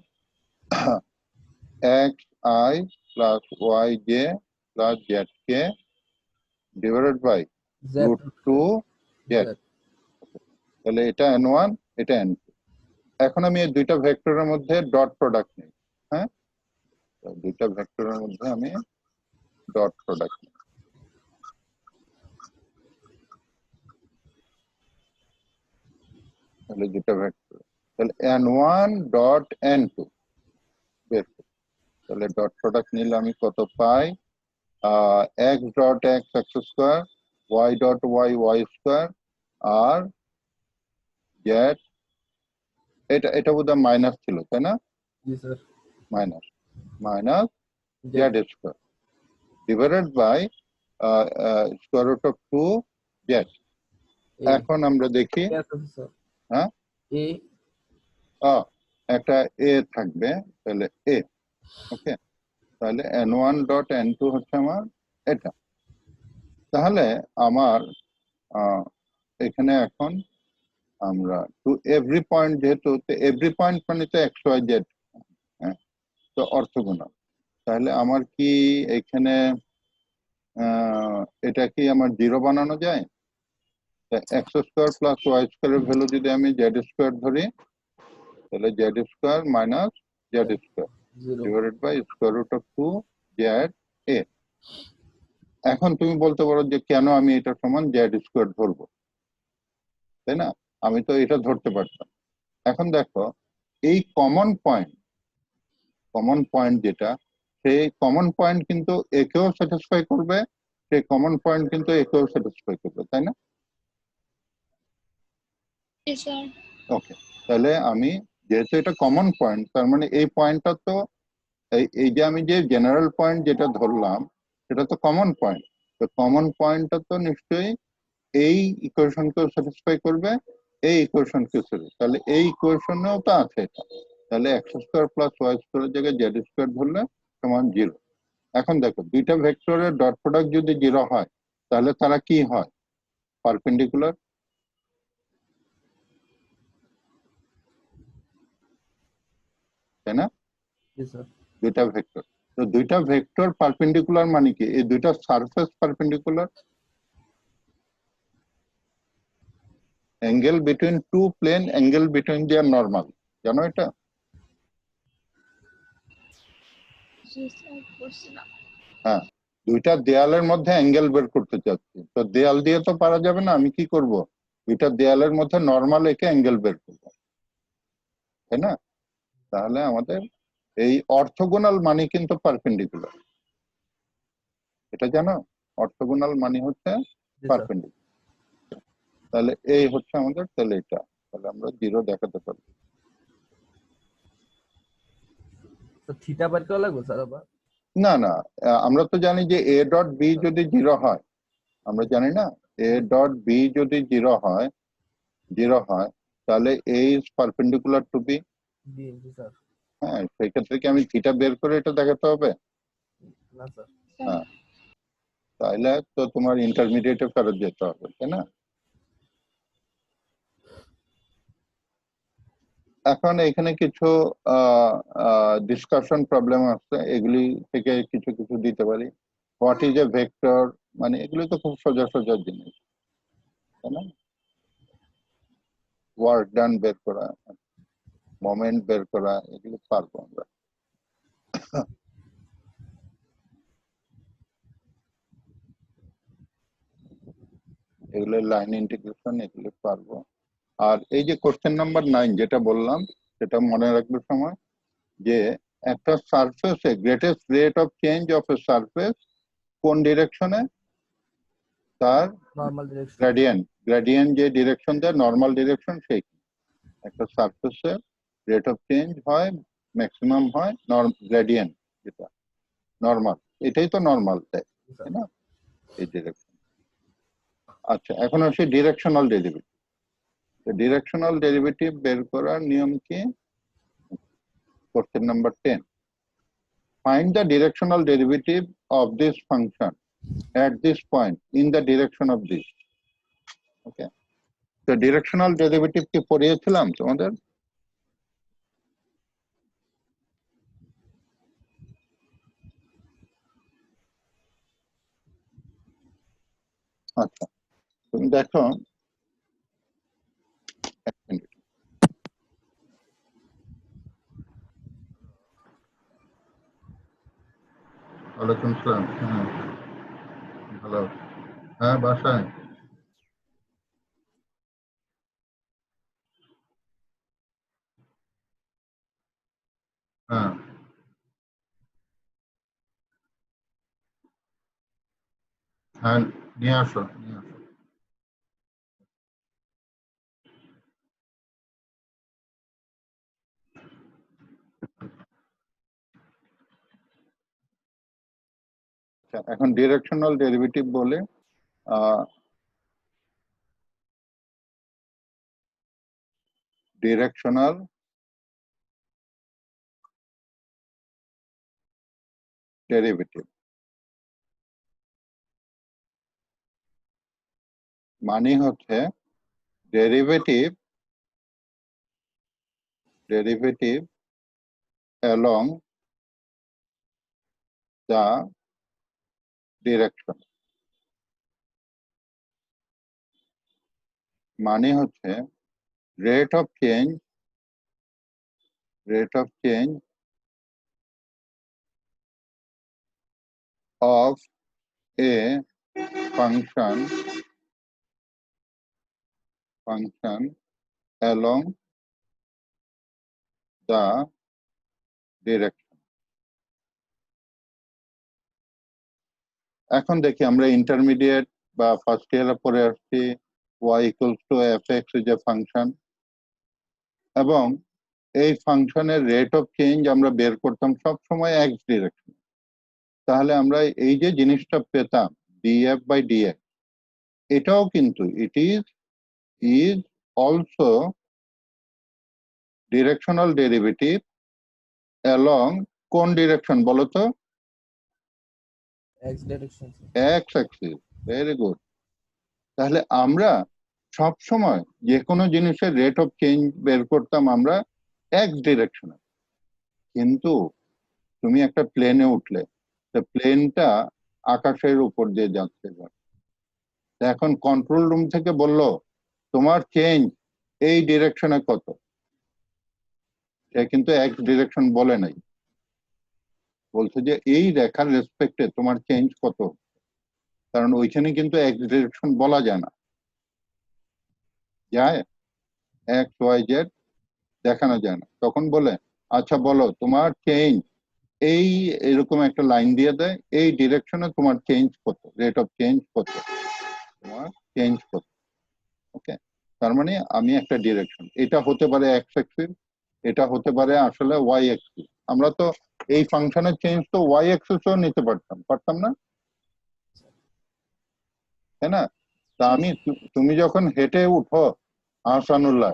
xi plus yj plus zk divided by z root 2 z। তাহলে এটা n1, এটা n2। এখন আমি এই দুইটা ভেক্টরের মধ্যে ডট প্রোডাক্ট নিই। হ্যাঁ, তো দুইটা ভেক্টরের মধ্যে আমি ডট প্রোডাক্ট নিই। তাহলে দুইটা ভেক্টর, তাহলে n1 ডট n2 বের করি। তাহলে ডট প্রোডাক্ট নিলে আমি কত পাই, x dot x x square, y dot y y square, আর z, এটা এটা বোধহয় মাইনাস ছিল তাই না, জি sir. Minus minus z z square divided by square root of 2 z। এখন আমরা দেখি, আছে স্যার। হ্যাঁ এ একটা a থাকবে, তাহলে a, ওকে, তাহলে n1 ডট n2 হচ্ছে আমার এটা। তাহলে আমার এখানে এখন আমরা টু এভরি পয়েন্ট, যেহেতু এভরি পয়েন্ট মানে তো x y z, হ্যাঁ, তো অর্থগোনাল। তাহলে আমার কি এখানে এটা কি আমার 0 বানানো যায়? x স্কয়ার প্লাস y স্কয়ারের ভ্যালু যদি আমি z স্কয়ার ধরি, তাহলে z square minus z square zero. Divided by square root of 2 z a। এখন তুমি বলতে পারো যে কেন আমি এটা সমান z স্কয়ার ধরবো, তাই না? আমি তো এটা ধরতে পারতাম। এখন দেখো, এই কমন পয়েন্ট যেটা, সেই কমন পয়েন্ট কিন্তু একেও স্যাটিসফাই করবে, সেই কমন পয়েন্ট কিন্তু একেও স্যাটিসফাই করবে, তাই না? স্যার। ওকে, তাহলে আমি যেহেতু এটা কমন পয়েন্ট, তার মানে এই পয়েন্টটা তো এই যে আমি যে জেনারেল পয়েন্ট যেটা ধরলাম সেটা তো কমন পয়েন্ট, তো কমন পয়েন্টটা তো নিশ্চয়ই এই ইকুয়েশনকেও স্যাটিসফাই করবে, এই ইকুয়েশনকেও, তাহলে এই ইকুয়েশনেও তো আছে এটা। তাহলে x স্কয়ার প্লাস y স্কয়ারের জায়গায় z স্কয়ার ধরলে সমান 0। এখন দেখো, দুইটা ভেক্টরের ডট প্রোডাক্ট যদি 0 হয় তাহলে তারা কি হয়, পারপেন্ডিকুলার, তাই না? জি স্যার। দুইটা ভেক্টর, তো দুইটা ভেক্টর পারপেন্ডিকুলার মানে কি, এই দুইটা surface perpendicular, angle between two plane, angle between their normal, জানো এটা? জি স্যার, বুঝলাম। হ্যাঁ, দুইটা দেয়ালের মধ্যে অ্যাঙ্গেল বের করতে চাচ্ছি, তো দেয়াল দিয়ে তো পারা যাবে না, আমি কি করব, দুইটা দেয়ালের মধ্যে নরমাল এঁকে অ্যাঙ্গেল বের করব, তাই না? তাহলে আমাদের এই অর্থোগোনাল মানে কিন্তু পারপেন্ডিকুলার, এটা জানো, অর্থোগোনাল মানে হচ্ছে জি স্যার। পারপেন্ডিকুলার। তাহলে এই হচ্ছে আমাদের, তাহলে এটা, তাহলে আমরা 0 দেখাতে পারবো। তো থিটা বের করা লাগবে স্যার আবার? না না, আমরা তো জানি যে a ডট b যদি 0 হয়, আমরা জানি না, a ডট b যদি 0 হয় তাহলে a is perpendicular two b। G sir. হ্যাঁ, সেই ক্ষেত্রে কি আমি থিটা বের করে এটা দেখাতে হবে? না স্যার। হ্যাঁ, তাহলে তো তোমার ইন্টারমিডিয়েটে ফেরত যেতে হবে, তাই না? এখন এখানে কিছু ডিসকাশন প্রবলেম আছে, এগুলি থেকে কিছু কিছু দিতে পারি। হোয়াট ইজ এ ভেক্টর, মানে এগুলি তো খুব সোজা সোজা জিনিস, তাই না? ওয়ার্ক ডান বের করা, মোমেন্ট বের করা, এগুলো পারবো আমরা। এগুলো লাইন ইন্টিগ্রেশন, এগুলো পারবো। আর এই যে কোশ্চেন নাম্বার 9 যেটা বললাম, সেটা মনে রাখবে সময়, যে একটা সারফেসে greatest rate of change of A surface কোন ডিরেকশনে, তার নরমাল ডিরেকশন। গ্রেডিয়েন্ট গ্রেডিয়েন্ট যে ডিরেকশন দেয় নর্মাল ডিরেকশন সেই একটা সারফেসের রেট অফ চেঞ্জ হয় ম্যাক্সিমাম হয় গ্রেডিয়েন্ট যেটা নর্মাল, এটাই তো নর্মাল দেয় তাই না এই ডিরেকশন। আচ্ছা এখন আসি ডিরেকশনাল ডেরিভেটিভ। ডিরেকশনাল ডেরিভেটিভ বের করার নিয়ম কি? Question number 10, find the directional derivative of this function at this point in the direction of this. Okay, তো ডিরেকশনাল ডেরিভেটিভ কি পড়িয়েছিলাম তোমাদের? আচ্ছা তুমি দেখো এক মিনিট। ওয়ালাইকুম আসসালাম। হ্যাঁ ভালো। হ্যাঁ বাসায়। হ্যাঁ হ্যাঁ নিয়ে আসো নিয়ে আসো। এখন ডিরেকশনাল ডেরিভেটিভ বলে ডিরেকশনাল ডেরিভেটিভ মানে হচ্ছে ডেরিভেটিভ along the direction, মানে হচ্ছে rate of change of a function along the direction। এখন দেখি আমরা ইন্টারমিডিয়েট বা ফার্স্ট ইয়ারে পড়ে আসছি y equals to fx যে ফাংশন, এবং এই ফাংশনের রেট অফ চেঞ্জ আমরা বের করতাম সব সময় এক্স ডিরেকশন। তাহলে আমরা এই যে জিনিসটা পেতাম df by dx, এটাও কিন্তু it is also directional derivative along কোন ডিরেকশন বলো তো? X direction. X Axis. Very good. তাহলে আমরা সব সময় যে কোনো জিনিসের রেট অফ চেঞ্জ বের করতাম আমরা এক্স ডিরেকশনে। কিন্তু তুমি একটা প্লেনে উঠলে, প্লেনটা আকাশের উপর দিয়ে যাচ্ছে, এখন কন্ট্রোল রুম থেকে বললো তোমার চেঞ্জ এই ডিরেকশনে কত, সে কিন্তু এক্স ডিরেকশন বলে নাই, বলছে যে এই রেখার রেসপেক্টে তোমার চেঞ্জ কত, কারণ ওইখানে কিন্তু এক্স ডিরেকশন বলা যায় না, যায় এক্স ওয়াই জেড দেখানো যায় না। তখন বলে আচ্ছা বলো তোমার চেঞ্জ এই এরকম একটা লাইন দিয়ে দেয়, এই ডিরেকশনে তোমার চেঞ্জ কত, রেট অফ চেঞ্জ কত, তোমার চেঞ্জ কত। ওকে, তার মানে আমি একটা ডিরেকশন, এটা হতে পারে এক্স অ্যাক্সিস, এটা হতে পারে আসলে ওয়াই অ্যাক্সিস। আমরা তো এই ফাংশনের চেঞ্জ তো ওয়াই অ্যাক্সিসও নিতে পারতাম না, তাই না? তা আমি তুমি যখন হেঁটে উঠো আহসানুল্লাহ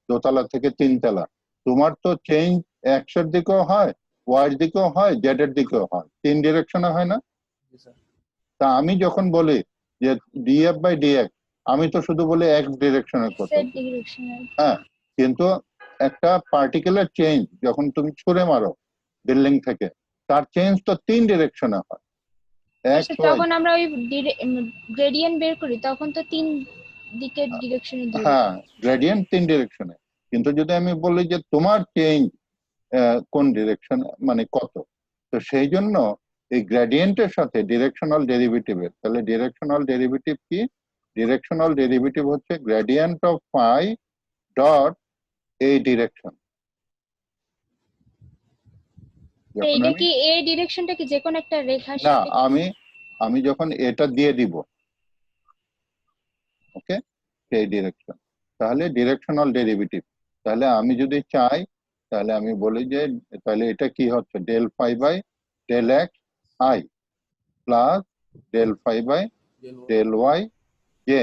দোতলা থেকে 3 তলা, তোমার তো চেঞ্জ এক্স এর দিকেও হয়, ওয়াই এর দিকেও হয়, জেড এর দিকেও হয়, 3 ডিরেকশনে হয় না? তা আমি যখন বলি যে ডিএফ বাই ডিএক্স, আমি তো শুধু বলি এক্স ডিরেকশনের কথা। হ্যাঁ, কিন্তু একটা পার্টিকুলার চেঞ্জ যখন তুমি ছুঁড়ে মারো বিল্ডিং থেকে, তার চেঞ্জ তো 3 ডিরেকশনে হয়। তখন আমরা ওই গ্রেডিয়েন্ট বের করি তখন তো 3 দিকের ডিরেকশনে ধরি। হ্যাঁ, গ্রেডিয়েন্ট 3 ডিরেকশনে, কিন্তু যদি আমি বলি যে তোমার চেঞ্জ কোন ডিরেকশন মানে কত, তো সেই জন্য এই গ্রেডিয়েন্টের সাথে ডিরেকশনাল ডেরিভেটিভের, তাহলে ডিরেকশনাল ডেরিভেটিভ কি? ডিরেকশনাল ডেরিভেটিভ হচ্ছে গ্রেডিয়েন্ট অফ ফাই ডট এই ডিরেকশন। এইটা কি এই ডিরেকশনটা কি যে কোন একটা রেখার না, সাথে? আমি যখন এটা দিয়ে দিব, ওকে, সেই ডিরেকশন, তাহলে ডিরেকশনাল ডেরিভেটিভ। তাহলে আমি যদি চাই তাহলে আমি বলি যে তাহলে এটা কি হচ্ছে del phi by del x i plus del phi by del y j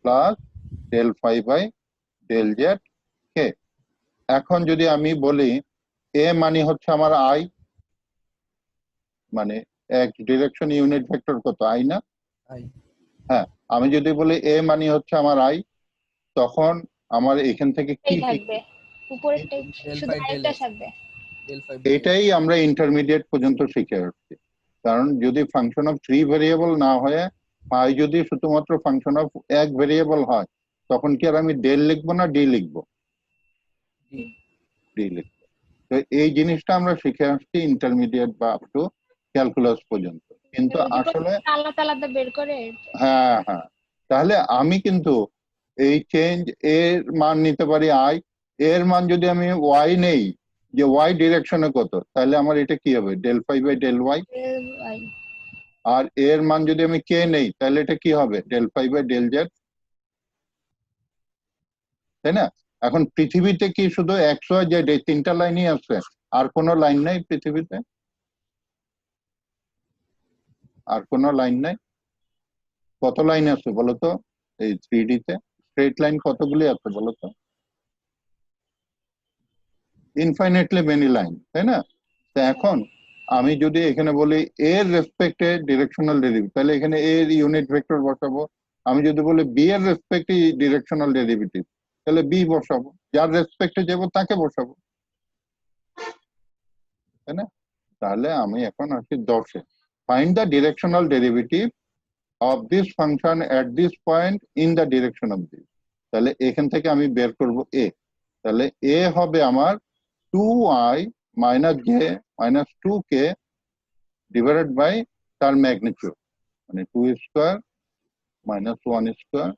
plus del phi by del z k. এখন যদি আমি বলি এ মানে হচ্ছে আমার আই, মানে এক ডিরেকশন ইউনিট ভেক্টর কত আই না? আই হ্যাঁ, আমি যদি বলি এ মানে হচ্ছে আমার আই, তখন আমার এখান থেকে কি এই থাকবে উপরেরটাই ডেল শুধু ফাই ডেল আরেকটা এক্স থাকবে। ডেল ফাই এটাই আমরা ইন্টারমিডিয়েট পর্যন্ত শিখে আসছি। কারণ যদি ফাংশন অফ 3 ভেরিয়েবল না হয়ে পাই যদি শুধুমাত্র ফাংশন অফ এক ভেরিয়েবল হয়, তখন কি আর আমি ডেল লিখবো না ডি লিখবো? ডি লিখবো। তো এই জিনিসটা আমরা শিখে আসছি ইন্টারমিডিয়েট বা আপ টু ক্যালকুলাস পর্যন্ত। কিন্তু আসলে আলাদা আলাদা বের করে হ্যাঁ হ্যাঁ, তাহলে আমি কিন্তু এই চেঞ্জ এর মান নিতে পারি আই, এর মান যদি আমি ওয়াই নেই যে ওয়াই ডিরেকশনে কত, তাহলে আমার এটা কি হবে del phi by del y. I. আর এর মান যদি আমি কে নেই তাহলে এটা কি হবে del phi by del z, তাই না? এখন পৃথিবীতে কি শুধু এক্স ওয়াই জেড এই তিনটা লাইনই আছে, আর কোনো লাইন নাই পৃথিবীতে? আর কোনো লাইন নাই? কত লাইন আছে বলতো এই 3D তে? স্ট্রেট লাইন কতগুলি আছে বলতো? ইনফাইনাইটলি মেনি লাইন, তাই না? তো এখন আমি যদি এখানে বলি এর রেসপেক্টে ডিরেকশনাল ডেরিভেটিভ, তাহলে এখানে এর ইউনিট ভেক্টর বসাবো। আমি যদি বলি বি এর রেসপেক্টে ডিরেকশনাল ডেরিভেটিভ, তাহলে বি বসাবো, যার রেসপেক্টে যাব তাকে বসাবো, তাই না? তাহলে আমি এখন আসি 10-এ। Find the directional derivative of this function at this point in the direction of this. তাহলে এখান থেকে আমি বের করব এ। তাহলে এ হবে আমার 2i minus j minus 2k divided by তার ম্যাগনিটিউড, মানে 2 square minus 1 square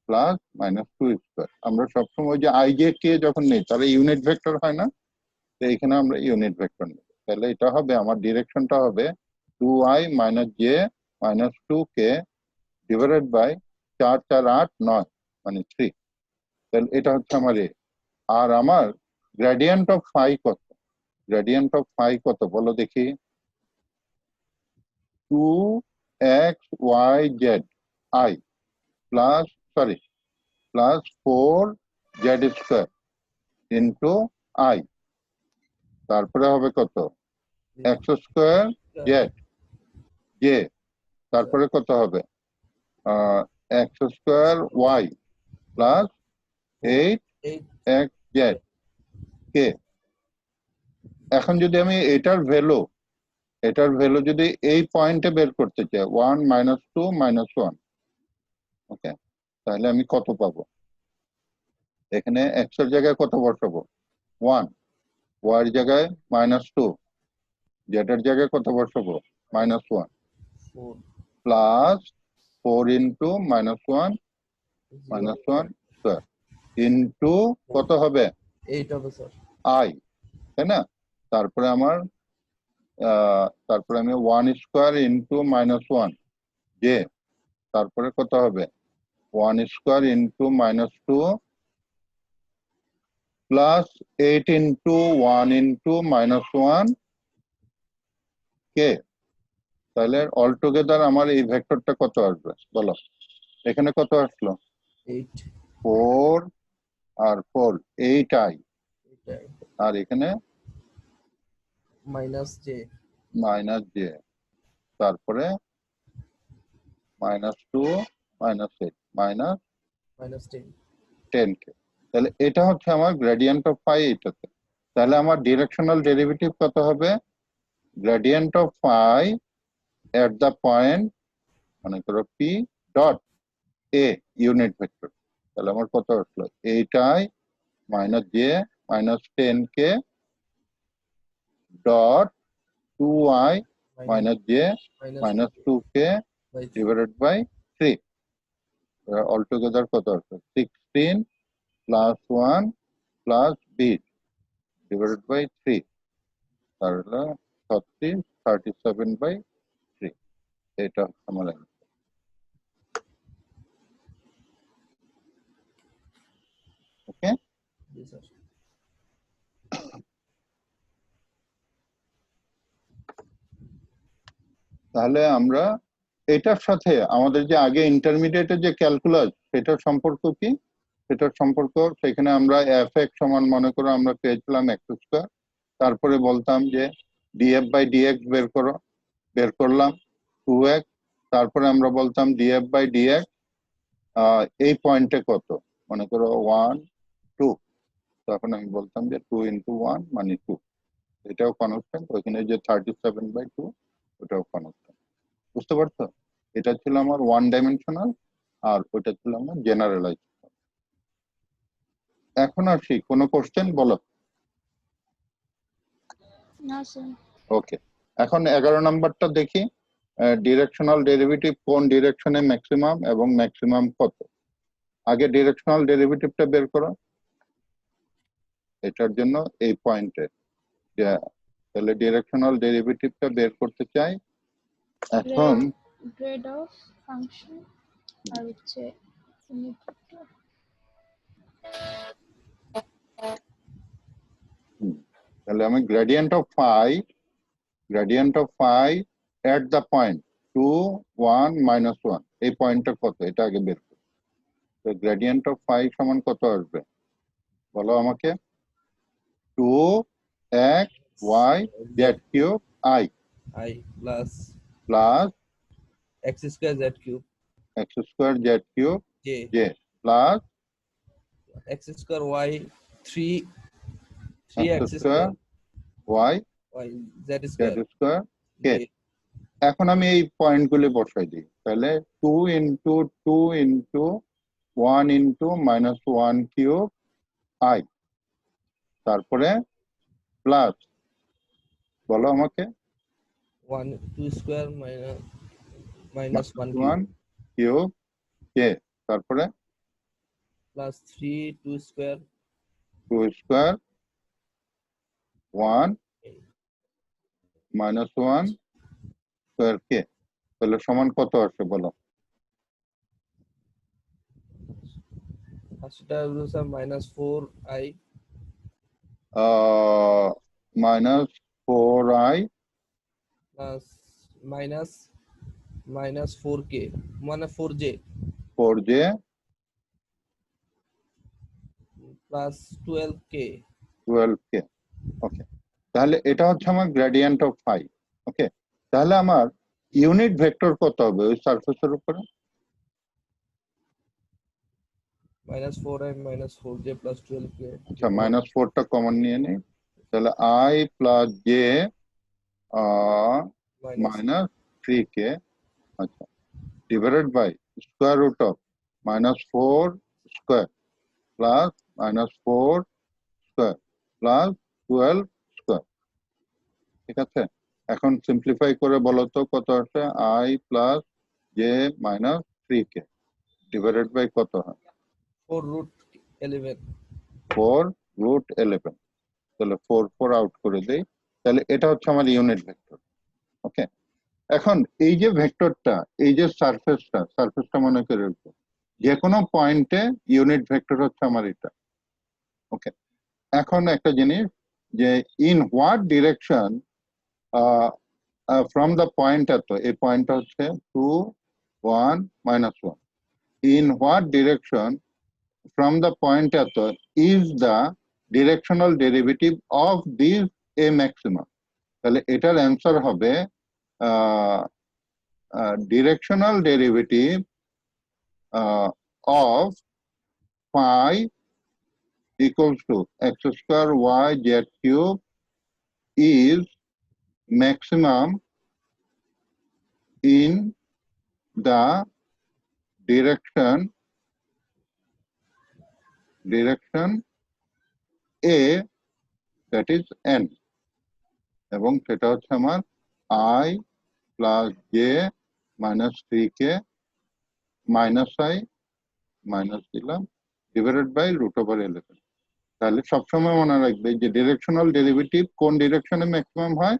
plus minus 2 square. আমরা সবসময় যে আই জে কে যখন নেই তাহলে ইউনিট ভেক্টর হয় না, তো এখানে আমরা ইউনিট ভেক্টর নেব। তাহলে এটা হবে আমার ডিরেকশনটা হবে 2i minus j minus 2k divided by 4 4 8 9 মানে 3। তাহলে এটা হচ্ছে আমার এ। আর আমার গ্রেডিয়েন্ট অফ ফাই কত? গ্রেডিয়েন্ট অফ ফাই কত বলো দেখি? 2xyz i plus plus 4z square into I, তারপরে হবে কত এক্স স্কোয়ার জেড জে, তারপরে কত হবে x square y plus 8xz k. এখন যদি আমি এটার ভ্যালু যদি এই পয়েন্টে বের করতে চাই 1 মাইনাস 2 মাইনাস 1, ওকে, তাহলে আমি কত পাবো? এখানে এক্স এর জায়গায় কত বসাবো 1, ওয়াই এর জায়গায় মাইনাস 2, জেড এর জায়গায় কত বসাবো minus 1 plus 4 into minus 1 square into কত হবে 8 হবে স্যার আই, তাই না? তারপরে আমি 1 স্কোয়ার ইন্টু মাইনাস 1 জে, তারপরে কত হবে 1 square into minus 2 plus 8 into 1 into minus 1 কে। তাহলে অল টুগেদার আমার এই ভেক্টরটা কত আসবে বলো? এখানে কত আসলো 8 4 আর 4 8i, আর এখানে মাইনাস জে মাইনাস জে, তারপরে minus 2 minus 8 minus minus 10 10k। তাহলে এটা হচ্ছে আমার গ্রেডিয়েন্ট অফ ফাই এটাতে। তাহলে আমার ডিরেকশনাল ডেরিভেটিভ কত হবে? Gradient of phi at the point মনে করো P dot a unit vector, তাহলে আমার কত আসলো 8i minus j minus 10k dot 2i minus j minus 2k divided by 3। All together কত আসলো 16 plus 1 plus b divided by 3, তাহলে 37/3। এটা আমার জি স্যার। তাহলে আমরা এটার সাথে আমাদের যে আগে ইন্টারমিডিয়েটের যে ক্যালকুলাস সেটার সম্পর্ক কি, সেটার সম্পর্ক সেখানে আমরা এফ এক্স সমান মনে করো আমরা পেয়েছিলাম এক্স স্কোয়ার, তারপরে বলতাম যে ডিএফ বাই ডিএক্স বের করলাম 2x, তারপরে আমরা বলতাম ডিএফ বাই ডিএক্স এই পয়েন্টে কত, মনে করো 1 2, তখন আমি বলতাম যে 2 × 1 মানে 2, এটাও কনস্ট্যান্ট, ওইখানে যে 37/2 ওটাও কনস্ট্যান্ট। বুঝতে পারছো? এটা ছিল আমার ওয়ান ডাইমেনশনাল আর ওটা ছিল আমার জেনারেলাইজ। এখন আসি, কোনো কোশ্চেন বলো? না স্যার। ওকে, এখন 11 নাম্বারটা দেখি। ডিরেকশনাল ডেরিভেটিভ কোন ডিরেকশনে ম্যাক্সিমাম এবং ম্যাক্সিমাম কত। আগে ডিরেকশনাল ডেরিভেটিভটা বের করো এটার জন্য এই পয়েন্টে, তাহলে ডিরেকশনাল ডেরিভেটিভটা বের করতে চাই। এখন গ্রেড অফ ফাংশন আর হচ্ছে ইউনিট ভেক্টর। তাহলে আমি gradient of phi at the point 2 1 -1 এই পয়েন্টটা কত এটা আগে বের করি। তো গ্রেডিয়েন্ট অফ ফাই সমান কত আসবে বলো আমাকে? 2x y z cube i I plus plus x square z cube x square z cube j j plus x square y 3 x 3x square square y y z z square square k। j এখন আমি এই পয়েন্টগুলি বসাই দিই, তাহলে 2 × 2 × 1 × -1 cube i, তারপরে plus বলো আমাকে 1 2 square minus 1 1 cube cube k, তারপরে plus 3 2 square 2 square 1 -1 square k, তাহলে সমান কত আসে বলো? সেটা হলো sir -4i -4i plus minus 4k মানে 4j 4j plus 12k 12k। ওকে, তাহলে এটা হচ্ছে আমার গ্রেডিয়েন্ট অফ ফাই। ওকে, তাহলে আমার ইউনিট ভেক্টর কত হবে ওই সারফেসের উপরে? -4i minus 4j plus 12k আচ্ছা, -4টা কমন নিয়ে নেই, তাহলে i + j -3k, আচ্ছা, divided by square root of -4 square plus -4 square plus 12 square. ঠিক আছে, এখন সিম্পলিফাই করে বলো তো কত আসে? i + j -3k divided by কত হয়? 4√11 4√11। তাহলে 4 4 আউট করে দেই, তাহলে এটা হচ্ছে আমার ইউনিট ভেক্টর। ওকে, এখন এই যে ভেক্টরটা, এই যে সারফেসটা মনে করে রাখবো, যে কোনো পয়েন্টে ইউনিট ভেক্টর হচ্ছে আমার এটা। ওকে, এখন একটা জিনিস যে in what direction from the point, এত এই পয়েন্টটা হচ্ছে 2 1 -1, in what direction from the point এত is the directional derivative of this a maximum। তাহলে এটার অ্যান্সার হবে directional derivative of phi equals to x square y z cube is maximum in the direction a, that is n, এবং সেটা হচ্ছে আমার i + j -3k -i minus দিলাম divided by √11। তাহলে সবসময় মনে রাখবে যে ডিরেকশনাল ডেরিভেটিভ কোন ডিরেকশনে ম্যাক্সিমাম হয়?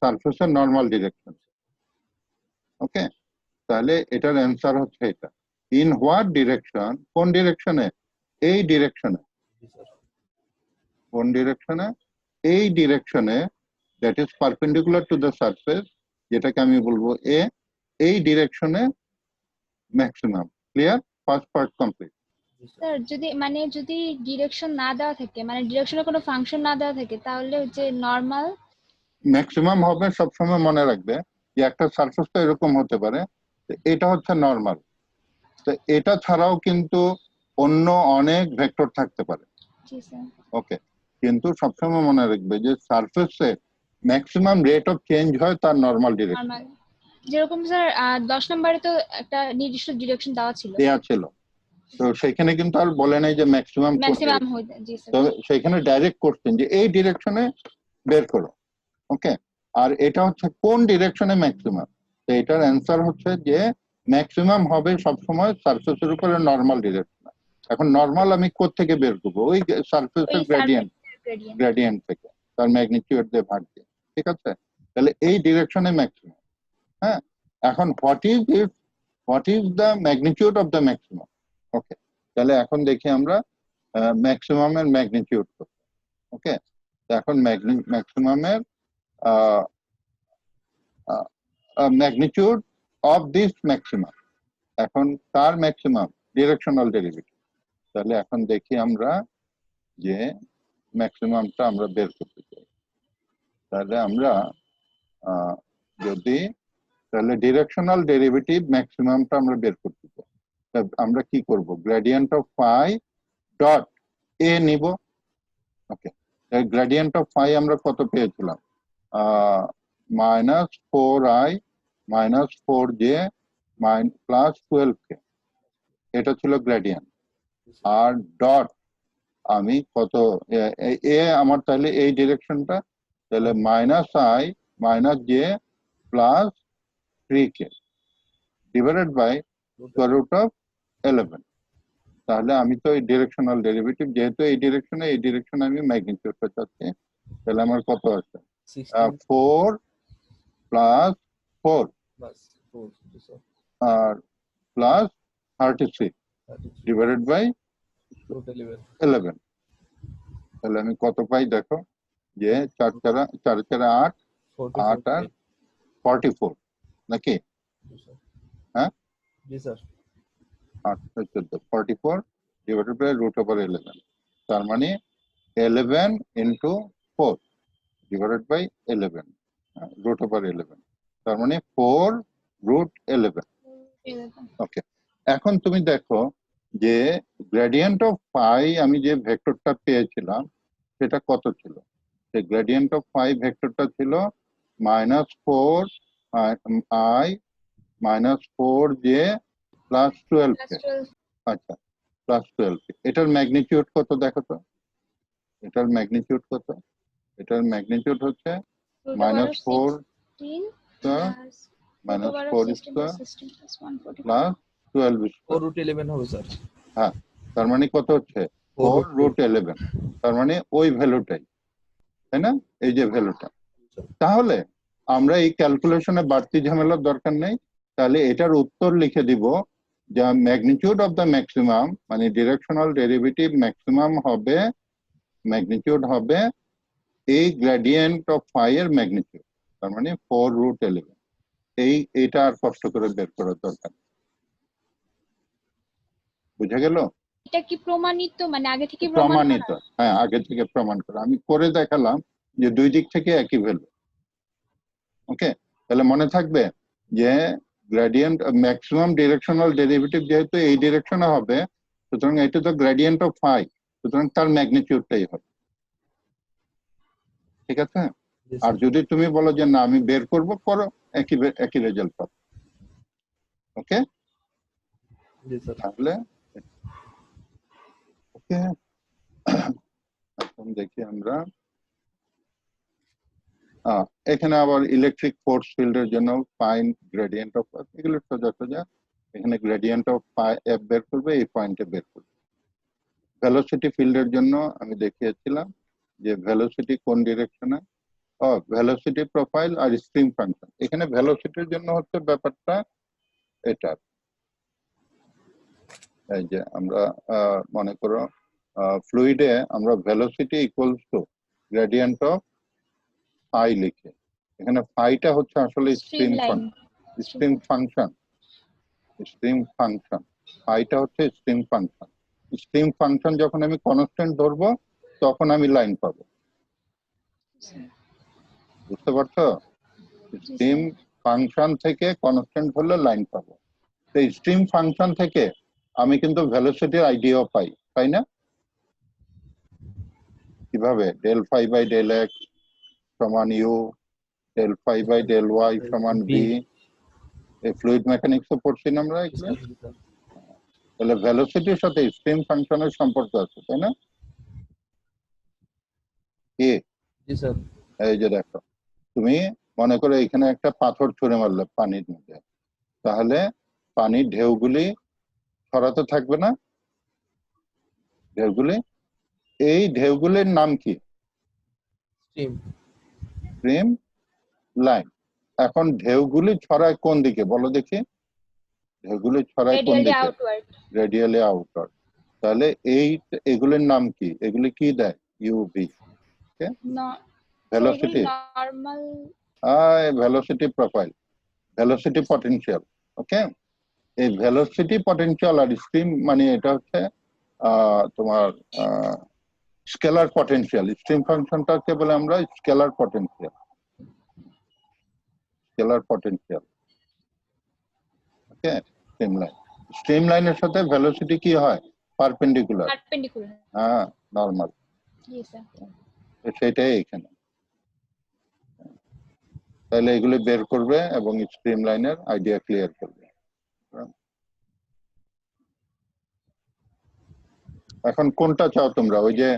সারফেসের নরমাল ডিরেকশন। ওকে, তাহলে এটার অ্যান্সার হচ্ছে এটা। ইন হোয়াট ডিরেকশন, কোন ডিরেকশনে? এই ডিরেকশনে কোন ডিরেকশনে? এই ডিরেকশনে, that is perpendicular to the surface, যেটাকে আমি বলবো এ, এই ডিরেকশনে maximum. Clear? First part complete. Sir যদি ডিরেকশন না দেওয়া থাকে, মানে ডিরেকশনের কোনো ফাংশন না দেওয়া থাকে, তাহলে হচ্ছে নরমাল ম্যাক্সিমাম হবে সবসময় মনে রাখবে যে একটা সারফেস তো এরকম হতে পারে, এটা হচ্ছে নর্মাল। তো এটা ছাড়াও কিন্তু অন্য অনেক ভেক্টর থাকতে পারে। জি স্যার। ওকে, কিন্তু সবসময় মনে রাখবে যে সারফেসে ম্যাক্সিমাম রেট অফ চেঞ্জ হয় তার নর্মাল ডিরেকশন নরমাল, যেরকম স্যার 10 নম্বরে তো একটা নির্দিষ্ট ডিরেকশন দেওয়া ছিল, দেয়া ছিল, তো সেখানে কিন্তু আর বলে নাই যে ম্যাক্সিমাম ম্যাক্সিমাম হয়ে যায়। জি স্যার। তো সেখানে ডাইরেক্ট করছেন যে এই ডিরেকশনে বের করো। ওকে, আর এটা হচ্ছে কোন ডিরেকশনে ম্যাক্সিমাম, তো এটার অ্যান্সার হচ্ছে যে ম্যাক্সিমাম হবে সবসময় সারফেসের উপরে নর্মাল ডিরেকশন। এখন নর্মাল আমি কোত্থেকে বের করবো? ওই সারফেসের গ্রেডিয়েন্ট, গ্রেডিয়েন্ট থেকে, তার ম্যাগনিটিউড দিয়ে ভাগ দিয়ে। ঠিক আছে, তাহলে এই ডিরেকশনে ম্যাক্সিমাম। হ্যাঁ, এখন what is the magnitude of the maximum? Okay, তাহলে এখন দেখি আমরা ম্যাক্সিমামের ম্যাগনিটিউড কত। ওকে, এখন ম্যাক্সিমামের ম্যাগনিটিউড অফ দিস ম্যাক্সিমাম, এখন তার ম্যাক্সিমাম ডিরেকশনাল ডেরিভেটিভ। তাহলে এখন দেখি আমরা যে ম্যাক্সিমামটা আমরা বের করতে চাই। তাহলে আমরা যদি তাহলে ডিরেকশনাল ডেরিভেটিভ ম্যাক্সিমামটা আমরা বের করতে চাই, আমরা কি করব? Gradient of phi dot a নিব। ওকে, গ্রেডিয়েন্ট অফ ফাই আমরা কত পেয়েছিলাম? -4i -4j +12k, এটা ছিল গ্রেডিয়েন্ট। আর ডট আমি কত এ আমার, তাহলে এই ডিরেকশনটা, তাহলে -i -j +3k divided by √11। তাহলে আমি তো এই ডিরেকশনাল ডেরিভেটিভ, যেহেতু এই ডিরেকশনে আমি ম্যাগনিটিউডটা চাচ্ছি, তাহলে আমার কত আছে? 4 + 4 আর প্লাস 36 ডিভাইডেড বাই 11। তাহলে আমি কত পাই দেখো, যে 4 4 8 8 আর 44 নাকি? হ্যাঁ, জি স্যার। 8 14 44 ডিভাইডেড বাই √11, তার মানে 11 × 4 ডিভাইডেড বাই 11 √11, তার মানে 4√11। ওকে, এখন তুমি দেখো যে গ্রেডিয়েন্ট অফ ফাই আমি যে ভেক্টরটা পেয়েছিলাম সেটা কত ছিল? সেই গ্রেডিয়েন্ট অফ ফাই ভেক্টরটা ছিল -4i -4j +12k। আচ্ছা, +12k, এটার ম্যাগনিটিউড কত দেখো তো? এটার ম্যাগনিটিউড কত? এটার ম্যাগনিটিউড হচ্ছে -4 4√11 হবে স্যার। হ্যাঁ, তার মানে কত হচ্ছে? 4√11, তার মানে ওই ভ্যালুটাই, তাই না? এই যে ভ্যালুটা। তাহলে আমরা এই ক্যালকুলেশনে বাড়তি ঝামেলার দরকার নেই, তাহলে এটার উত্তর লিখে দিব যে ম্যাগনিটিউড অফ দ্য ম্যাক্সিমাম, মানে ডিরেকশনাল ডেরিভেটিভ ম্যাক্সিমাম হবে, ম্যাগনিটিউড হবে এই গ্রেডিয়েন্ট অফ ফাই এর ম্যাগনিটিউড, তার মানে 4√11। এইটা আর কষ্ট করে বের করার দরকার, বুঝে গেল? এটা কি প্রমাণিত, মানে আগে থেকে প্রমাণিত, হ্যাঁ, আগে থেকে প্রমাণ করা, আমি করে দেখালাম যে দুই দিক থেকে একই ভ্যালু। ওকে, তাহলে মনে থাকবে যে গ্রেডিয়েন্ট ম্যাক্সিমাম ডিরেকশনাল ডেরিভেটিভ যেহেতু এই ডিরেকশনে হবে, সুতরাং এটা তো গ্রেডিয়েন্ট অফ ফাই, সুতরাং তার ম্যাগনিটিউডটাই হবে। ঠিক আছে? আর যদি তুমি বলো যে না আমি বের করব, করো, একই রেজাল্ট পাবে। ওকে, তাহলে ওকে, এখন দেখি আমরা এখানে আবার ইলেকট্রিক ফোর্স ফিল্ডের জন্য ফাইন গ্রেডিয়েন্ট অফ, এগুলো সোজা, এখানে গ্রেডিয়েন্ট অফ এফ বের করবে, এই পয়েন্টে বের করবে। ভেলোসিটি ফিল্ডের জন্য আমি দেখিয়েছিলাম যে ভেলোসিটি কোন ডিরেকশনে, ভেলোসিটি প্রোফাইল আর স্ট্রিম ফাংশন। এখানে ভেলোসিটির জন্য হচ্ছে ব্যাপারটা এটা, এই যে আমরা মনে করো ফ্লুইডে আমরা velocity equals to gradient of phi লিখি। এখানে ফাইটা হচ্ছে আসলে স্ট্রিম ফাংশন। ফাইটা হচ্ছে স্ট্রিম ফাংশন। স্ট্রিম ফাংশন যখন আমি কনস্ট্যান্ট ধরবো তখন আমি লাইন পাবো। বুঝতে পারছো? স্ট্রিম ফাংশন থেকে কনস্ট্যান্ট হলে লাইন পাবো। তো স্ট্রিম ফাংশন থেকে আমি কিন্তু ভেলোসিটির আইডিয়াও পাই, তাই না? কিভাবে? Del phi by del x সমান u, del phi by del y সমান ভি। এই ফ্লুইড মেকানিক্স পড়ছি না আমরা এগুলো। তাহলে ভেলোসিটির সাথে স্ট্রিম ফাংশনের সম্পর্ক আছে, তাই না? কি? জি স্যার। এই যে দেখো, তুমি মনে করো এখানে একটা পাথর ছুঁড়ে মারলে পানির মধ্যে, তাহলে পানির ঢেউগুলি ছড়াতে থাকবে না? ঢেউগুলি, এই ঢেউগুলির নাম কি? Stream line. এখন ঢেউগুলি ছড়ায় কোন দিকে বলো দেখি? ঢেউগুলি ছড়ায় কোন দিকে? Radially outward. তাহলে এগুলির নাম কি? এগুলি কি দেয়? U v. Velocity, velocity profile, velocity potential. Okay, এই ভেলোসিটি পটেনশিয়াল আর স্ট্রিম মানে এটা হচ্ছে তোমার স্কেলার পটেনশিয়াল। স্ট্রিম ফাংশনটাকে বলে আমরা স্কেলার পটেনশিয়াল। ওকে, স্ট্রিম লাইনের সাথে ভেলোসিটি কি হয়? পারপেন্ডিকুলার। হ্যাঁ, নরমাল। সেটাই এখানে। তাহলে এগুলি বের করবে এবং স্ট্রিম লাইনের আইডিয়া ক্লিয়ার করবে। এখন কোনটা চাও তোমরা? ওই যে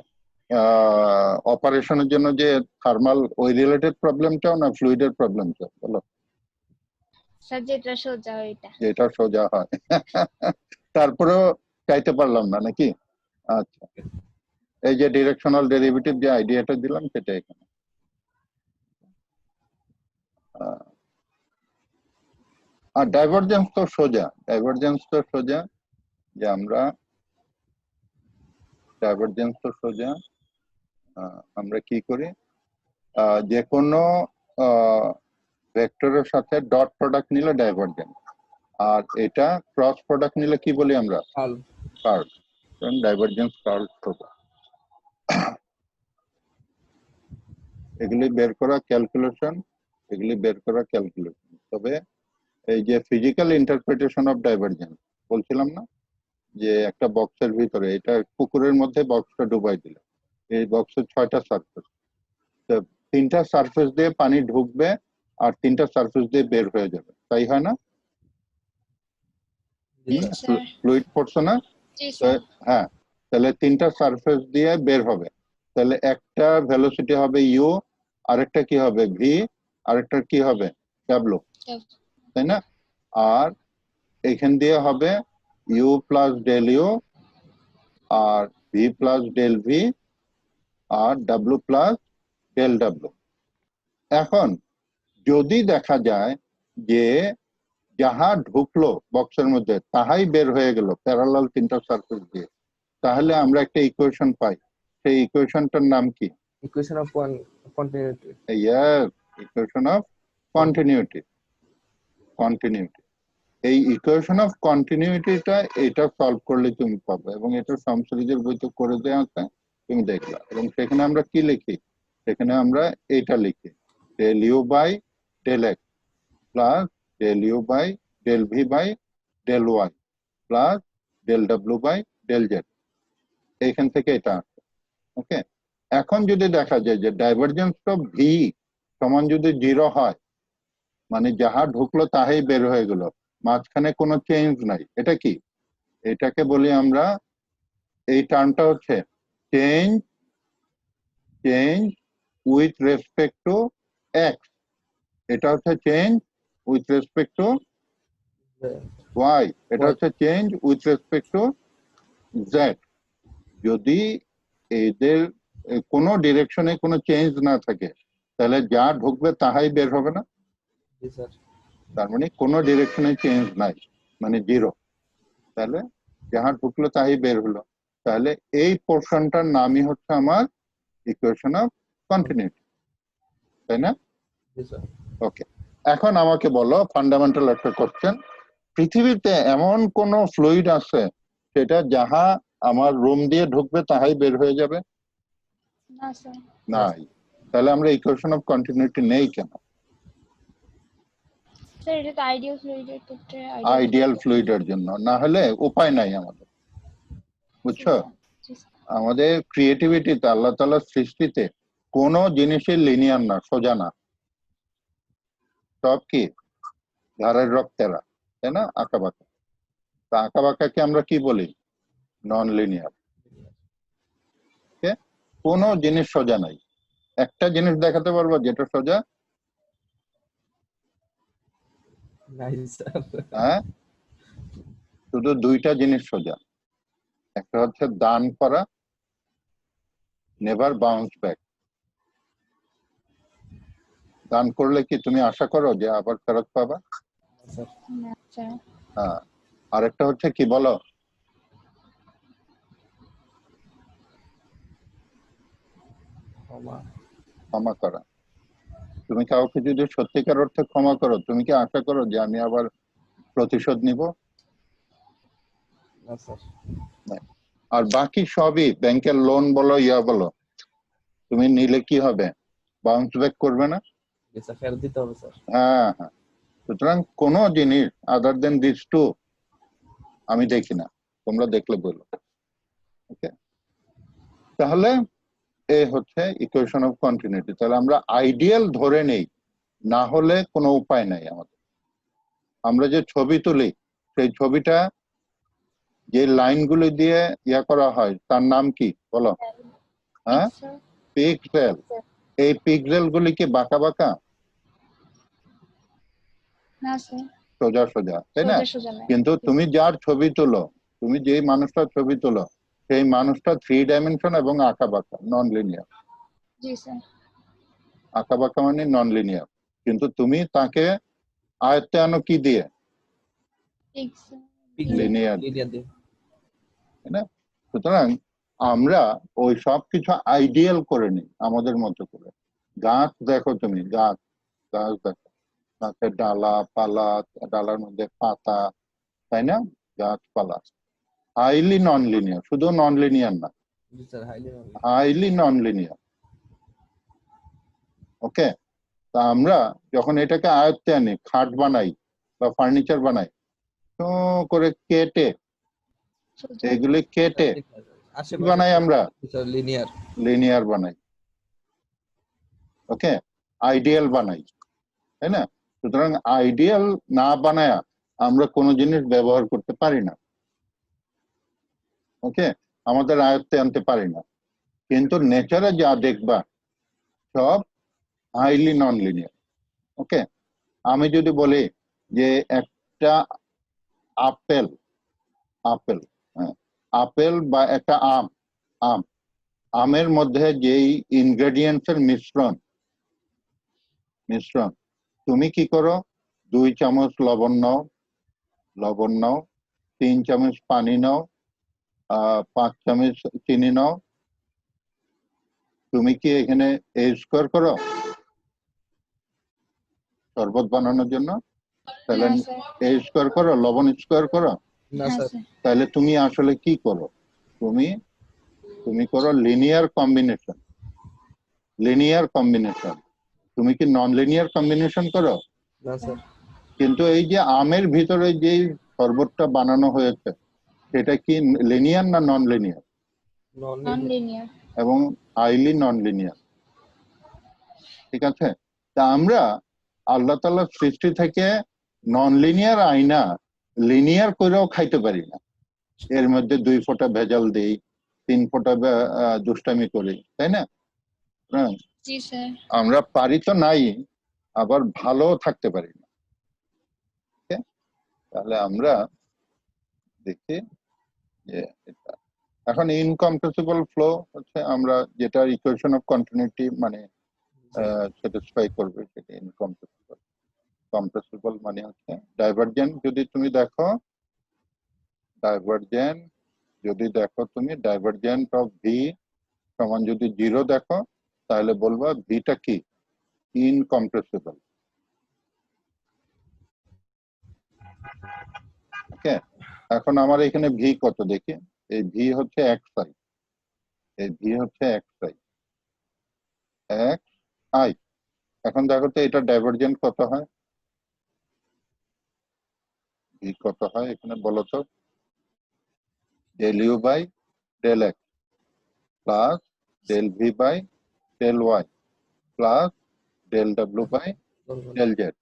অপারেশনের জন্য যে থার্মাল ওই রিলেটেড প্রবলেম চাও না ফ্লুইডের প্রবলেম চাও? বলো। যেটা সোজা হয়। তারপরেও চাইতে পারলাম না নাকি? আচ্ছা, এই যে ডিরেকশনাল ডেরিভেটিভ যে আইডিয়াটা দিলাম সেটা এখানে। আর ডাইভারজেন্স তো সোজা, যে আমরা আমরা কি করি, যে কোনো ভেক্টরের সাথে ডট প্রোডাক্ট নিলে ডাইভারজেন্স, আর এটা ক্রস প্রোডাক্ট নিলে কি বলি আমরা? কার্ল। ডাইভারজেন্স কার্ল হবে। এগুলি বের করা ক্যালকুলেশন। তবে এই যে ফিজিক্যাল ইন্টারপ্রিটেশন অফ ডাইভারজেন্স বলছিলাম না, যে একটা বক্সের ভিতরে, এটা পুকুরের মধ্যে বক্সটা ডুবাই দিল, এই বক্সের 6টা সারফেস, 3টা সারফেস দিয়ে পানি ঢুকবে আর 3টা সারফেস দিয়ে বের হয়ে যাবে, তাই হয় না? ফ্লুইড পড়ছো না? হ্যাঁ, তাহলে 3টা সারফেস দিয়ে বের হবে। তাহলে একটা ভেলোসিটি হবে ইউ, আরেকটা কি হবে ভি, আরেকটা কি হবে ডাব্লিউ, তাই না? আর এখান দিয়ে হবে ইউ প্লাস ডেল ইউ, আর ভি প্লাস ডেল ভি, আর ডাব্লিউ প্লাস ডেল ডাব্লিউ। এখন যদি দেখা যায় যে যাহা ঢুকলো বক্সের মধ্যে তাহাই বের হয়ে গেল প্যারালাল 3টা সারফেস দিয়ে, তাহলে আমরা একটা ইকুয়েশন পাই। সেই ইকুয়েশনটার নাম কি? Equation of continuity. Equation of continuity. এই ইকুয়েশন অফ কন্টিনিউটিটা এটা সলভ করলে তুমি পাবে, এবং এটা সাম সিরিজের বইতে করে দেওয়া আছে, তুমি দেখলা। এবং সেখানে আমরা কি লিখি? সেখানে আমরা এটা লিখি, del u by del x plus del u by del v by del y plus del ডাব্লিউ বাই ডেল জেড। এইখান থেকে এটা আসে। ওকে, এখন যদি দেখা যায় যে ডাইভারজেন্স অফ ভি সমান যদি 0 হয়, মানে যাহা ঢুকলো তাহাই বের হয়ে গেল, মাঝখানে কোনো চেঞ্জ নাই, এটা কি? এটাকে বলি আমরা, এই টার্মটা হচ্ছে change with respect to x. এটা হচ্ছে change with respect to y, এটা হচ্ছে change with respect to z. যদি এদের কোনো ডিরেকশনে কোনো চেঞ্জ না থাকে, তাহলে যা ঢুকবে তাহাই বের হবে না? তার মানে কোনো ডিরেকশনে চেঞ্জ নাই, মানে 0। তাহলে যাহা ঢুকলো তাই বের হলো। তাহলে এই পোর্শনটার নামই হচ্ছে আমার ইকুয়েশন অফ কন্টিনিউটি, তাই না? জি স্যার। ওকে, এখন আমাকে বলো ফান্ডামেন্টাল একটা কোশ্চেন, পৃথিবীতে এমন কোন ফ্লুইড আছে সেটা যাহা আমার রুম দিয়ে ঢুকবে তাহাই বের হয়ে যাবে? না স্যার। নাই। তাহলে আমরা ইকুয়েশন অফ কন্টিনিউটি নেই কেন? স্যার এটা তো আইডিয়াল ফ্লুইডের ক্ষেত্রে আইডিয়াল ফ্লুইডের জন্য, না হলে উপায় নাই আমাদের, বুঝছো? আমাদের ক্রিয়েটিভিটিতে, আল্লাহ তাআলার সৃষ্টিতে কোনো জিনিসই লিনিয়ার না, সোজা না, সব কি ধারের রক্তেরা, তাই না? আঁকা বাঁকা। তা আঁকা বাঁকাকে আমরা কি বলি? Non linear. কোনো জিনিস সোজা নাই। একটা জিনিস দেখাতে পারবো যেটা সোজা? নাই স্যার। হ্যাঁ, শুধু দুইটা জিনিস সোজা, একটা হচ্ছে দান করা, নেভার বাউন্স ব্যাক। দান করলে কি তুমি আশা করো যে আবার ফেরত পাবা? স্যার না স্যার। হ্যাঁ, আরেকটা হচ্ছে কি বলো? ক্ষমা। ক্ষমা করা। তুমি কাউকে যদি সত্যিকার অর্থে ক্ষমা করো, তুমি কি আশা করো যে আমি আবার প্রতিশোধ নিব? না স্যার। আর বাকি সবই, ব্যাংকের লোন বলো, ইয়া বলো, তুমি নিলে কি হবে? বাউন্স ব্যাক করবে না? জি স্যার, ফেরত দিতে হবে স্যার। হ্যাঁ হ্যাঁ। সুতরাং কোনো জিনিস আদার দেন দিস টু আমি দেখি না, তোমরা দেখলে বলো। ওকে, তাহলে এ হচ্ছে ইকুয়েশন অফ কন্টিনিউটি। তাহলে আমরা আইডিয়াল ধরে নেই, না হলে কোনো উপায় নাই আমাদের। আমরা যে ছবি তুলি, সেই ছবিটা যে লাইনগুলি দিয়ে ইয়া করা হয় তার নাম কি বলো? হ্যাঁ, পিক্সেল। এই পিক্সেল গুলি কি বাঁকা বাঁকা? না স্যার। সোজা সোজা, তাই না? সোজা সোজা না। কিন্তু তুমি যার ছবি তোলো, তুমি যেই মানুষটার ছবি তোলো, সেই মানুষটা 3 ডাইমেনশন এবং আঁকা বাঁকা, নন লিনিয়ার। জি স্যার। আঁকা বাঁকা মানে নন লিনিয়ার, কিন্তু তুমি তাকে আয়ত্তে আনো কি দিয়ে? লিনিয়ার, লিনিয়ার দিয়ে। তাই না? সুতরাং আমরা ওই সব কিছু আইডিয়াল করে নিই আমাদের মতো করে। গাছ দেখো, তুমি গাছ, গাছ দেখো, গাছের ডালা পালা, ডালার মধ্যে পাতা, তাই না? গাছপালা হাইলি নন লিনিয়ার, শুধু নন লিনিয়ার না, জি স্যার, হাইলি নন লিনিয়ার। ওকে, তা আমরা যখন এটাকে আয়ত্তে আনি, খাট বানাই বা ফার্নিচার বানাই, তো করে কেটে, এগুলি কেটে কি বানাই আমরা? লিনিয়ার। লিনিয়ার বানাই। ওকে, আইডিয়াল বানাই, তাই না? সুতরাং আইডিয়াল না বানায়া আমরা কোনো জিনিস ব্যবহার করতে পারি না। ওকে, আমাদের আয়ত্তে আনতে পারি না। কিন্তু নেচারে যা দেখবা সব হাইলি নন লিনিয়ার। ওকে, আমি যদি বলি যে একটা আপেল, আপেল, হ্যাঁ, আপেল বা একটা আম, আম, আমের মধ্যে যেই ইনগ্রেডিয়েন্টস এর মিশ্রণ, মিশ্রণ, তুমি কি করো? 2 চামচ লবণ নাও, লবণ নাও, 3 চামচ পানি নাও, 5 চামচ চিনি নাও। তুমি কি এখানে এ স্কোয়ার করো শরবত বানানোর জন্য? তাহলে না স্যার। এ স্কোয়ার করো, লবণ স্কোয়ার করো? না না স্যার। স্যার। তাহলে তুমি আসলে কি করো? তুমি তুমি করো লিনিয়ার কম্বিনেশন, লিনিয়ার কম্বিনেশন। তুমি কি নন লিনিয়ার কম্বিনেশন করো? না স্যার। কিন্তু এই যে আমের ভিতরে যে শরবতটা বানানো হয়েছে সেটা কি লিনিয়ার না নন লিনিয়ার? Non linear. এবং হাইলি নন লিনিয়ার। ঠিক আছে, তা আমরা আল্লাহ তাআলার সৃষ্টি থেকে নন লিনিয়ার আইনা লিনিয়ার করেও খাইতে পারি না। এর মধ্যে 2 ফোঁটা ভেজাল দেই, 3 ফোঁটা দুষ্টামি করি, তাই না? হ্যাঁ, জি স্যার। আমরা পারি তো নাই, আবার ভালো থাকতে পারি না। তাহলে আমরা দেখি যে এটা এখন ইনকম্প্রেসিবল ফ্লো হচ্ছে আমরা যেটা ইকুয়েশন অফ কন্টিনিউটি মানে স্যাটিসফাই করবে সেটা ইনকম্প্রেসিবল। কম্প্রেসিবল মানে হচ্ছে ডাইভারজেন্ট। যদি তুমি দেখো ডাইভারজেন্ট যদি দেখো তুমি ডাইভারজেন্ট অফ ভি সমান যদি 0 দেখো তাহলে বলবা ভিটা কি ইনকম্প্রেসিবল। ওকে, এখন আমার এখানে ভি কত দেখি, এই ভি হচ্ছে এক্স আই, এই ভি হচ্ছে এক্স আই, এক্স আই। এখন দেখো তো এটা ডাইভারজেন্ট কত হয়, ভি কত হয় এখানে বলো তো, del u by del x plus del v by del y plus del ডাব্লিউ বাই ডেল জেড,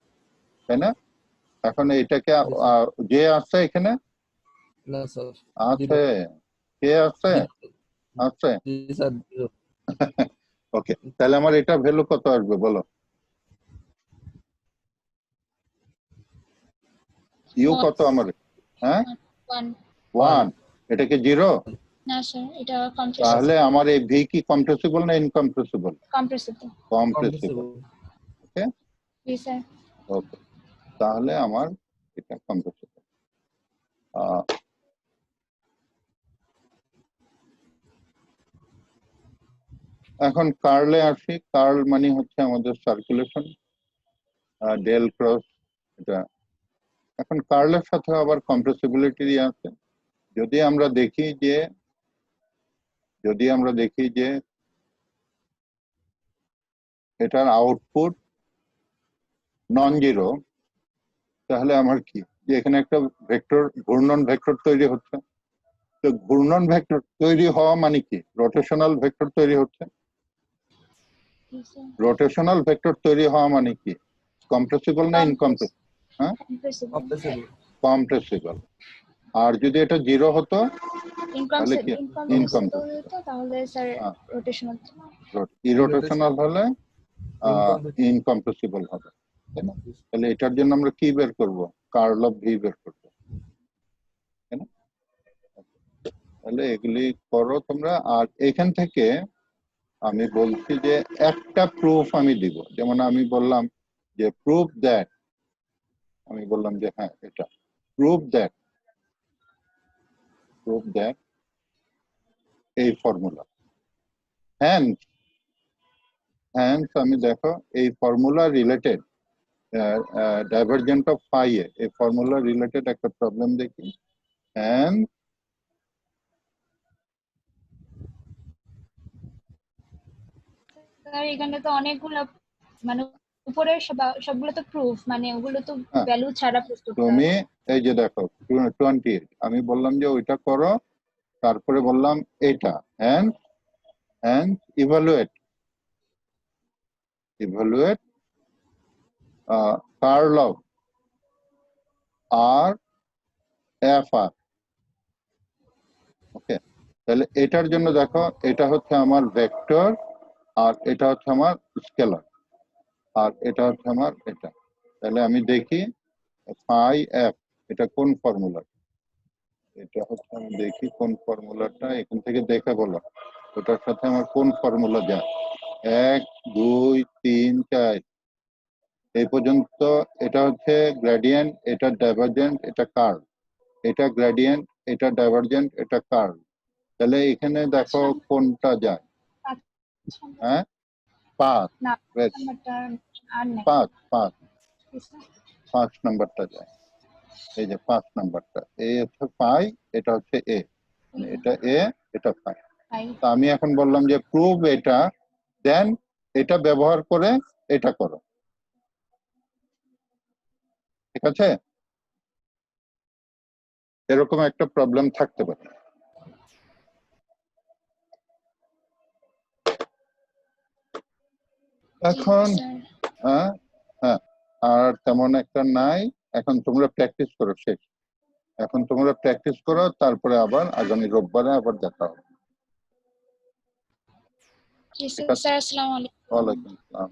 তাই না? এখন এটাকে যে আছে এখানে না স্যার, আছে, কে আছে, আছে। জি স্যার, 0। ওকে, তাহলে আমার এটা ভ্যালু কত আসবে বলো, ইউ কত আমার, হ্যাঁ 1 1, এটা কি 0? না স্যার, এটা তাহলে আমার এই ভি কি কম্প্রেসিবল না ইনকম্প্রেসিবল? কম্প্রেসিবল। কম্প্রেসিবল। ওকে জি স্যার। ওকে, তাহলে আমার এটা কম্প্রেসিবল। এখন কার্লে আসি, কার্ল মানে হচ্ছে আমাদের সার্কুলেশন, ডেল ক্রস এটা। এখন কার্লের সাথে আবার কম্প্রেসিবিলিটি আছে। যদি আমরা দেখি যে এটার আউটপুট নন জিরো, তাহলে আমার কি, যে এখানে একটা ভেক্টর, ঘূর্ণন ভেক্টর তৈরি হচ্ছে। তো ঘূর্ণন ভেক্টর তৈরি হওয়া মানে কি, রোটেশনাল ভেক্টর তৈরি হচ্ছে। রোটেশনাল ভেক্টর তৈরি হওয়া মানে কি, কম্প্রেসিবল না ইনকম্প্রেসিবল? হ্যাঁ, কম্প্রেসিবল। আর যদি এটা 0 হতো তাহলে কি, ইনকম্প্রেসিবল। তাহলে স্যার রোটেশনাল, ইরোটেশনাল হলে ইনকম্প্রেসিবল হবে, তাই না? তাহলে এটার জন্য আমরা কি বের করব, কার্ল অফ ভি বের করব, তাই না? তাহলে এগুলি করো তোমরা। আর এখান থেকে আমি বলছি যে একটা প্রুফ আমি দিব, যেমন আমি বললাম যে প্রুফ দ্যাট, আমি বললাম যে হ্যাঁ এটা প্রুফ দ্যাট এই ফর্মুলা, হ্যান্স আমি দেখো এই formula related divergent of phi এ, এই ফর্মুলা রিলেটেড একটা প্রবলেম দেখি। হ্যান্স স্যার এখানে তো অনেকগুলো, মানে উপরে সবগুলো তো প্রুফ, মানে ওগুলো তো ভ্যালু ছাড়া প্রুফ করতে হবে। তুমি এই যে দেখো 28, আমি বললাম যে ওইটা করো, তারপরে বললাম এটা hence evaluate curl of r F r. Okay, তাহলে এটার জন্য দেখো এটা হচ্ছে আমার ভেক্টর, আর এটা হচ্ছে আমার স্কেলার, আর এটা হচ্ছে আমার এটা। তাহলে আমি দেখি ফাই এফ এটা কোন ফর্মুলা, এটা হচ্ছে আমি দেখি কোন ফর্মুলাটা, এখান থেকে দেখে বলো ওটার সাথে আমার কোন ফর্মুলা যায়। 1 2 3 4 এই পর্যন্ত এটা হচ্ছে গ্রেডিয়েন্ট, এটা ডাইভারজেন্ট, এটা কার্ল, এটা গ্রেডিয়েন্ট, এটা ডাইভারজেন্ট, এটা কার্ল। তাহলে এখানে দেখো কোনটা যায়, হ্যাঁ 5, 5 নাম্বারটা যায়, এই যে 5 নাম্বারটা, এ হচ্ছে ফাই, এটা হচ্ছে এ, এটা এ, এটা ফাই। তা আমি এখন বললাম যে প্রুভ এটা, দেন এটা ব্যবহার করে এটা করো, ঠিক আছে? এরকম একটা প্রবলেম থাকতে পারে। এখন হ্যাঁ হ্যাঁ, আর তেমন একটা নাই। এখন তোমরা প্র্যাকটিস করো, শেষ। এখন তোমরা প্র্যাকটিস করো, তারপরে আবার আগামী রোববারে আবার দেখা হবে। জি স্যার, আসসালামু আলাইকুম। ওয়ালাইকুম আসসালাম।